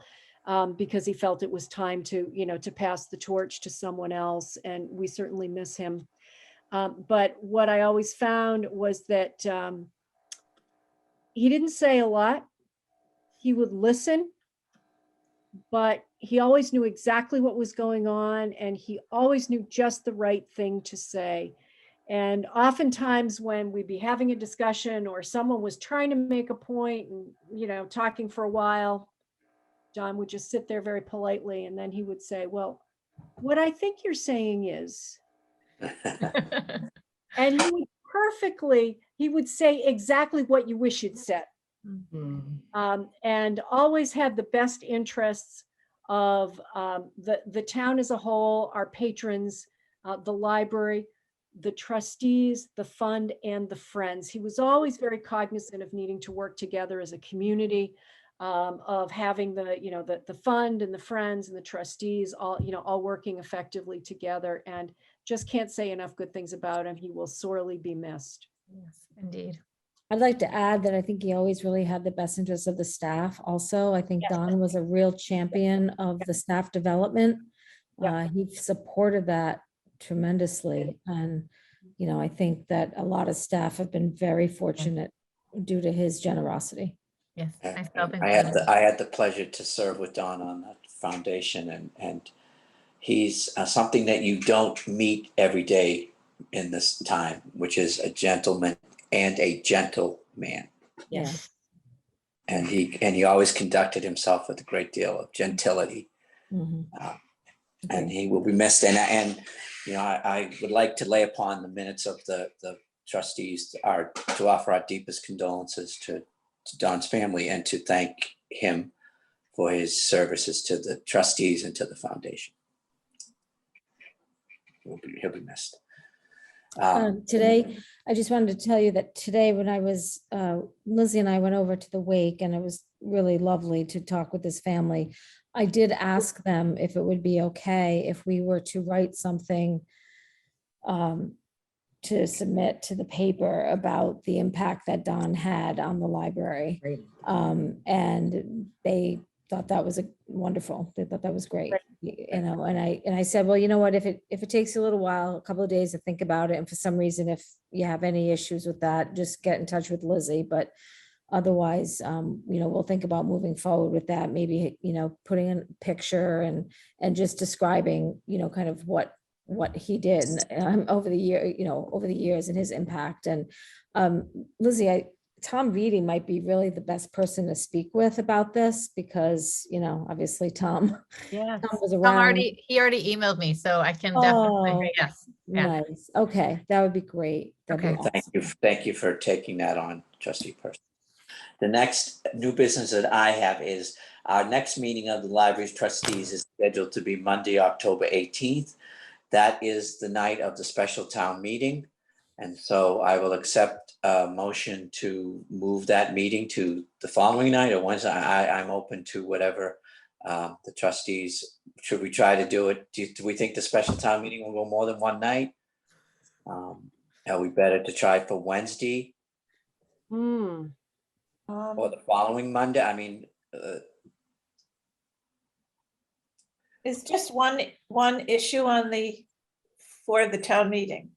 Speaker 2: because he felt it was time to pass the torch to someone else, and we certainly miss him. But what I always found was that he didn't say a lot. He would listen, but he always knew exactly what was going on, and he always knew just the right thing to say. And oftentimes when we'd be having a discussion or someone was trying to make a point and, talking for a while, John would just sit there very politely, and then he would say, well, what I think you're saying is, and he would say exactly what you wish you'd said. And always had the best interests of the town as a whole, our patrons, the library, the trustees, the fund, and the friends. He was always very cognizant of needing to work together as a community, of having the fund and the friends and the trustees all working effectively together. And just can't say enough good things about him. He will sorely be missed.
Speaker 8: Yes, indeed.
Speaker 3: I'd like to add that I think he always really had the best interests of the staff also. I think Don was a real champion of the staff development. He supported that tremendously. And, I think that a lot of staff have been very fortunate due to his generosity.
Speaker 8: Yes.
Speaker 1: I had the pleasure to serve with Don on that foundation, and he's something that you don't meet every day in this time, which is a gentleman and a gentle man.
Speaker 3: Yes.
Speaker 1: And he always conducted himself with a great deal of gentility. And he will be missed. And I would like to lay upon the minutes of the trustees to offer our deepest condolences to Don's family and to thank him for his services to the trustees and to the foundation. He'll be missed.
Speaker 3: Today, I just wanted to tell you that today when I was, Lizzie and I went over to the wake, and it was really lovely to talk with his family. I did ask them if it would be okay if we were to write something to submit to the paper about the impact that Don had on the library. And they thought that was wonderful. They thought that was great. And I said, well, you know what, if it takes you a little while, a couple of days to think about it, and for some reason, if you have any issues with that, just get in touch with Lizzie. But otherwise, we'll think about moving forward with that. Maybe, putting in a picture and just describing, kind of what he did over the years and his impact. And Lizzie, Tom Vitti might be really the best person to speak with about this, because, obviously Tom was around.
Speaker 8: He already emailed me, so I can definitely, yes. Yeah.
Speaker 3: Nice. Okay. That would be great. That'd be awesome.
Speaker 1: Thank you for taking that on, Trustee Person. The next new business that I have is our next meeting of the library's trustees is scheduled to be Monday, October 18th. That is the night of the special town meeting. And so I will accept a motion to move that meeting to the following night or Wednesday. I'm open to whatever the trustees, should we try to do it? Do we think the special town meeting will go more than one night? Are we better to try for Wednesday or the following Monday? I mean,
Speaker 6: Is just one issue for the town meeting.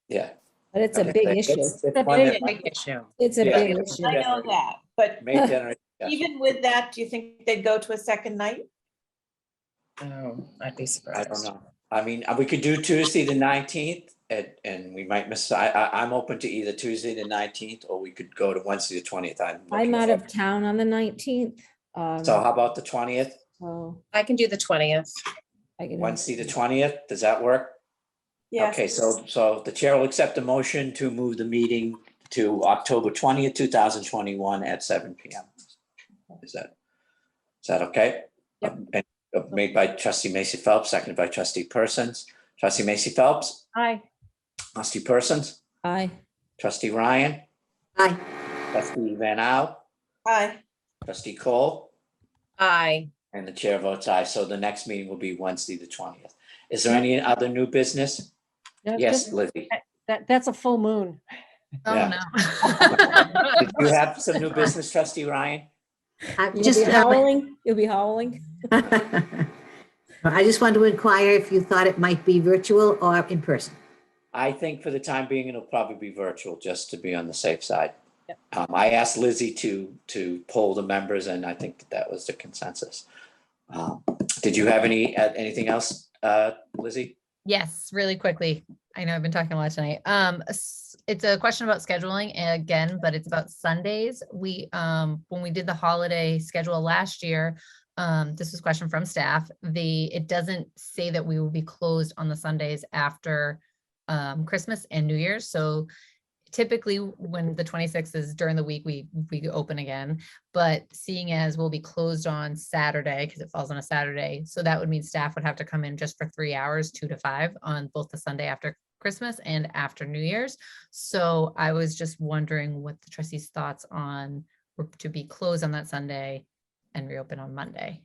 Speaker 1: yeah.
Speaker 3: But it's a big issue.
Speaker 4: It's a big issue.
Speaker 3: It's a big issue.
Speaker 6: I know that, but
Speaker 1: May generate.
Speaker 6: even with that, do you think they'd go to a second night?
Speaker 4: Oh, I'd be
Speaker 1: I
Speaker 4: surprised.
Speaker 1: don't know. I mean, we could do Tuesday the 19th and we might miss, I'm open to either Tuesday the 19th or we could go to Wednesday the 20th.
Speaker 3: I'm out of town on the 19th.
Speaker 1: So how about the 20th?
Speaker 3: So
Speaker 4: I can do the 20th.
Speaker 3: I can.
Speaker 1: Wednesday the 20th? Does that work?
Speaker 6: Yeah.
Speaker 1: Okay, so the chair will accept a motion to move the meeting to October 20th, 2021 at 7 p.m. Is that okay?
Speaker 3: Yep.
Speaker 1: And made by Trustee Macy Phelps, seconded by Trustee Persons. Trustee Macy Phelps,
Speaker 2: Aye.
Speaker 1: Trustee Persons,
Speaker 3: Aye.
Speaker 1: Trustee Ryan,
Speaker 7: Aye.
Speaker 1: Trustee Van Au,
Speaker 6: Aye.
Speaker 1: Trustee Cole,
Speaker 4: Aye.
Speaker 1: and the chair votes aye. So the next meeting will be Wednesday the 20th. Is there any other new business?
Speaker 2: No,
Speaker 1: Yes,
Speaker 2: just-
Speaker 1: Lizzie.
Speaker 2: That's a full moon.
Speaker 8: Oh,
Speaker 1: Yeah.
Speaker 8: no.
Speaker 1: Did you have some new business, Trustee Ryan?
Speaker 3: You'll
Speaker 7: Just,
Speaker 3: be howling. You'll be howling.
Speaker 7: I just wanted to inquire if you thought it might be virtual or in person.
Speaker 1: I think for the time being, it'll probably be virtual, just to be on the safe side.
Speaker 2: Yep.
Speaker 1: I asked Lizzie to poll the members, and I think that was the consensus. Did you have anything else, Lizzie?
Speaker 8: Yes, really quickly. I know I've been talking a lot tonight. It's a question about scheduling again, but it's about Sundays. When we did the holiday schedule last year, this was a question from staff. It doesn't say that we will be closed on the Sundays after Christmas and New Year's. So typically when the 26th is during the week, we open again, but seeing as we'll be closed on Saturday because it falls on a Saturday. So that would mean staff would have to come in just for 3 hours, 2 to 5 on both the Sunday after Christmas and after New Year's. So I was just wondering what the trustees' thoughts on were to be closed on that Sunday and reopen on Monday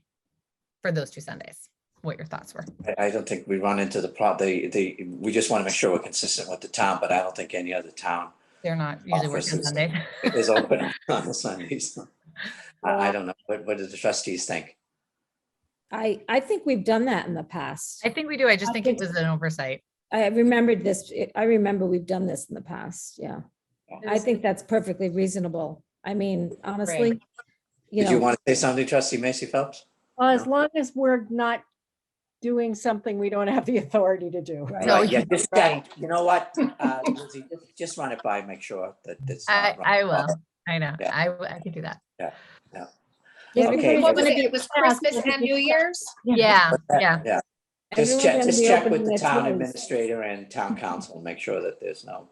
Speaker 8: for those 2 Sundays. What your thoughts were.
Speaker 1: I don't think we run into we just want to make sure we're consistent with the town, but I don't think any other town
Speaker 8: They're not usually working on
Speaker 1: offices
Speaker 8: Sundays.
Speaker 1: is open on the Sundays. I don't know. What do the trustees think?
Speaker 3: I think we've done that in the past.
Speaker 8: I think we do. I just
Speaker 3: I
Speaker 8: think it
Speaker 3: think-
Speaker 8: was an oversight.
Speaker 3: I remembered this. I remember we've done this in the past. Yeah. I think that's perfectly reasonable. I mean, honestly, you
Speaker 1: Did you
Speaker 3: know,
Speaker 1: want to say something, Trustee Macy Phelps?
Speaker 2: Well, as
Speaker 1: No.
Speaker 2: long as we're not doing something we don't have the authority to do.
Speaker 3: Right.
Speaker 8: No,
Speaker 1: Right, yeah, just check.
Speaker 2: Right.
Speaker 1: You know what, Lizzie, just run it by, make sure that it's not wrong.
Speaker 8: I will. I know.
Speaker 1: Yeah.
Speaker 8: I can do that.
Speaker 1: Okay.
Speaker 4: What was it? It was Christmas and New Year's?
Speaker 8: Yeah, yeah.
Speaker 1: Yeah, just
Speaker 3: everyone's
Speaker 1: check,
Speaker 3: gonna
Speaker 1: just
Speaker 3: be
Speaker 1: check
Speaker 3: open
Speaker 1: with the
Speaker 3: their
Speaker 1: town
Speaker 3: toes.
Speaker 1: administrator and town council, and make sure that there's no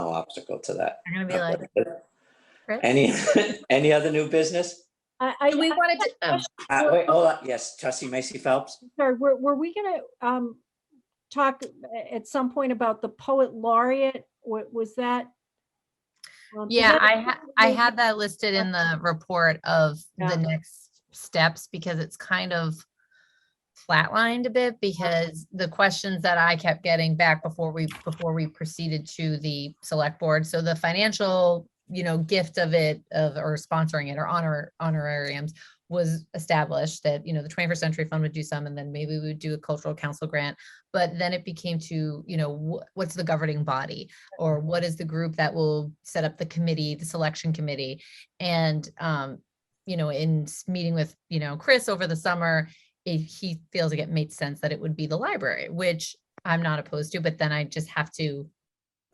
Speaker 1: obstacle to that.
Speaker 8: I'm gonna be like, Chris?
Speaker 1: Any other new business?
Speaker 4: Do we want to,
Speaker 1: Wait, hold on, yes, Trustee Macy Phelps?
Speaker 2: Sorry, were we gonna talk at some point about the poet laureate? Was that? 'cause
Speaker 8: Yeah,
Speaker 2: that-
Speaker 8: I had that listed in the report of
Speaker 2: Yeah.
Speaker 8: the next steps because it's kind of flatlined a bit because the questions that I kept getting back before we proceeded to the select board. So the financial, gift of it or sponsoring it or honorariums was established that, the 21st Century Fund would do some, and then maybe we would do a cultural council grant. But then it became to, what's the governing body, or what is the group that will set up the committee, the selection committee? And, in meeting with, Chris over the summer, he feels like it made sense that it would be the library, which I'm not opposed to, but then I just have to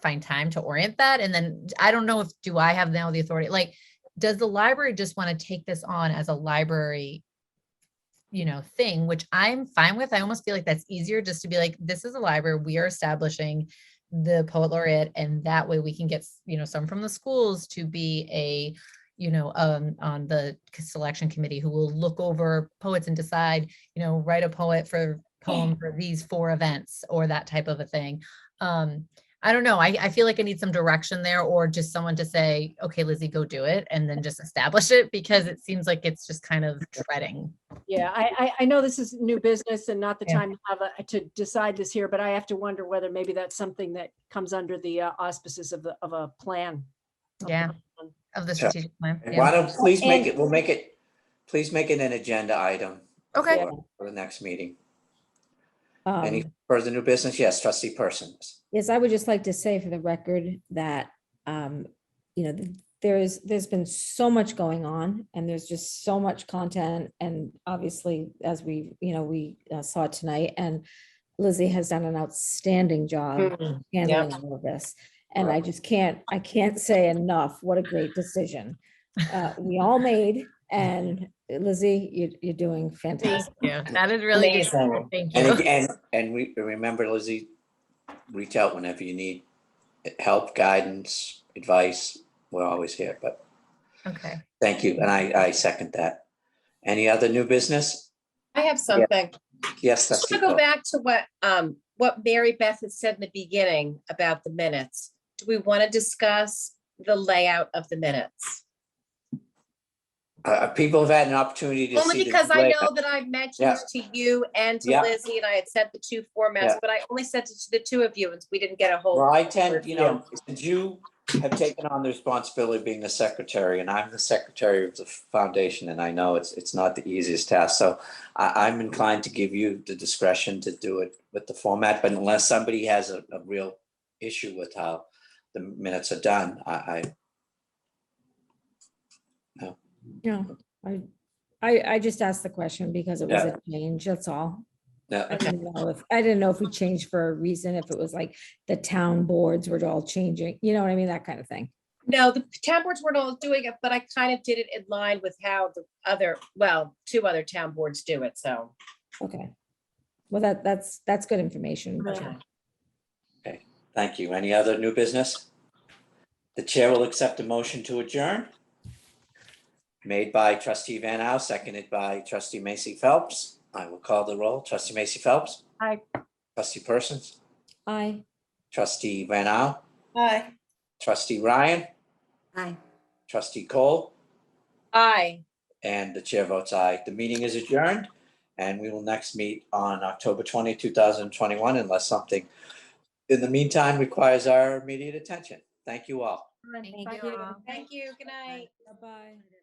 Speaker 8: find time to orient that. And then I don't know do I have now the authority? Like, does the library just want to take this on as a library, thing, which I'm fine with. I almost feel like that's easier just to be like, this is a library, we are establishing the poet laureate, and that way we can get, some from the schools to be on the selection committee who will look over poets and decide, write a poem for these 4 events or that type of a thing. I don't know. I feel like I need some direction there, or just someone to say, okay, Lizzie, go do it, and then just establish it, because it seems like it's just kind of treading.
Speaker 2: Yeah, I know this is new business and not the
Speaker 8: Yeah.
Speaker 2: time to have to decide this here, but I have to wonder whether maybe that's something that comes under the auspices of a plan.
Speaker 8: Yeah. Of the
Speaker 1: Sure.
Speaker 8: strategic plan.
Speaker 1: And
Speaker 8: Yeah.
Speaker 1: why don't, please make it, please make it an agenda item.
Speaker 8: Okay.
Speaker 1: For the next meeting.
Speaker 3: um,
Speaker 1: Any further new business? Yes, Trustee Persons.
Speaker 3: yes, I would just like to say for the record that, there's been so much going on, and there's just so much content, and obviously, as we saw tonight, and Lizzie has done an outstanding job handling all of this. And I can't say enough, what a great decision we all made, and Lizzie, you're doing fantastic.
Speaker 8: Yeah, that is really good.
Speaker 6: Amazing.
Speaker 8: Thank
Speaker 1: And
Speaker 8: you.
Speaker 1: again, remember, Lizzie, reach out whenever you need help, guidance, advice. We're always here, but
Speaker 8: Okay.
Speaker 1: thank you. And I second that. Any other new business?
Speaker 4: I have something.
Speaker 1: Yes,
Speaker 4: Just
Speaker 1: Trustee
Speaker 4: to go
Speaker 1: Coe.
Speaker 4: back to what Mary Beth had said in the beginning about the minutes. Do we want to discuss the layout of the minutes?
Speaker 1: People have had an opportunity to see.
Speaker 4: Only
Speaker 1: the
Speaker 4: because I
Speaker 1: layout.
Speaker 4: know that I've mentioned
Speaker 1: Yeah.
Speaker 4: to you and to
Speaker 1: Yeah.
Speaker 4: Lizzie, and I had sent the 2 formats,
Speaker 1: Yeah.
Speaker 4: but I only sent it to the 2 of you, and we didn't get a whole.
Speaker 1: Well, I tend, since you have taken on the responsibility of being the secretary, and I'm the secretary of the foundation, and I know it's not the easiest task. So I'm inclined to give you the discretion to do it with the format, but unless somebody has a real issue with how the minutes are done,
Speaker 3: Yeah, I just asked the question because it was a change, that's all.
Speaker 1: No,
Speaker 3: I didn't know if we changed for a reason, if it was like the town boards were all changing, you know what I mean, that kind of thing.
Speaker 4: No, the town boards weren't all doing it, but I kind of did it in line with how the other, well, 2 other town boards do it, so.
Speaker 3: Okay. Well, that's good information.
Speaker 4: Okay.
Speaker 1: thank you. Any other new business? The chair will accept a motion to adjourn. Made by trustee Van Au, seconded by trustee Macy Phelps. I will call the roll. Trustee Macy Phelps.
Speaker 2: Aye.
Speaker 1: Trustee Persons.
Speaker 3: Aye.
Speaker 1: Trustee Van Au.
Speaker 6: Aye.
Speaker 1: Trustee Ryan.
Speaker 7: Aye.
Speaker 1: Trustee Cole.
Speaker 4: Aye.
Speaker 1: And the chair votes aye. The meeting is adjourned, and we will next meet on October 20, 2021, unless something in the meantime requires our immediate attention. Thank you all.
Speaker 3: Thank
Speaker 8: you.
Speaker 3: you.
Speaker 4: Thank you. Good night.
Speaker 3: Bye-bye.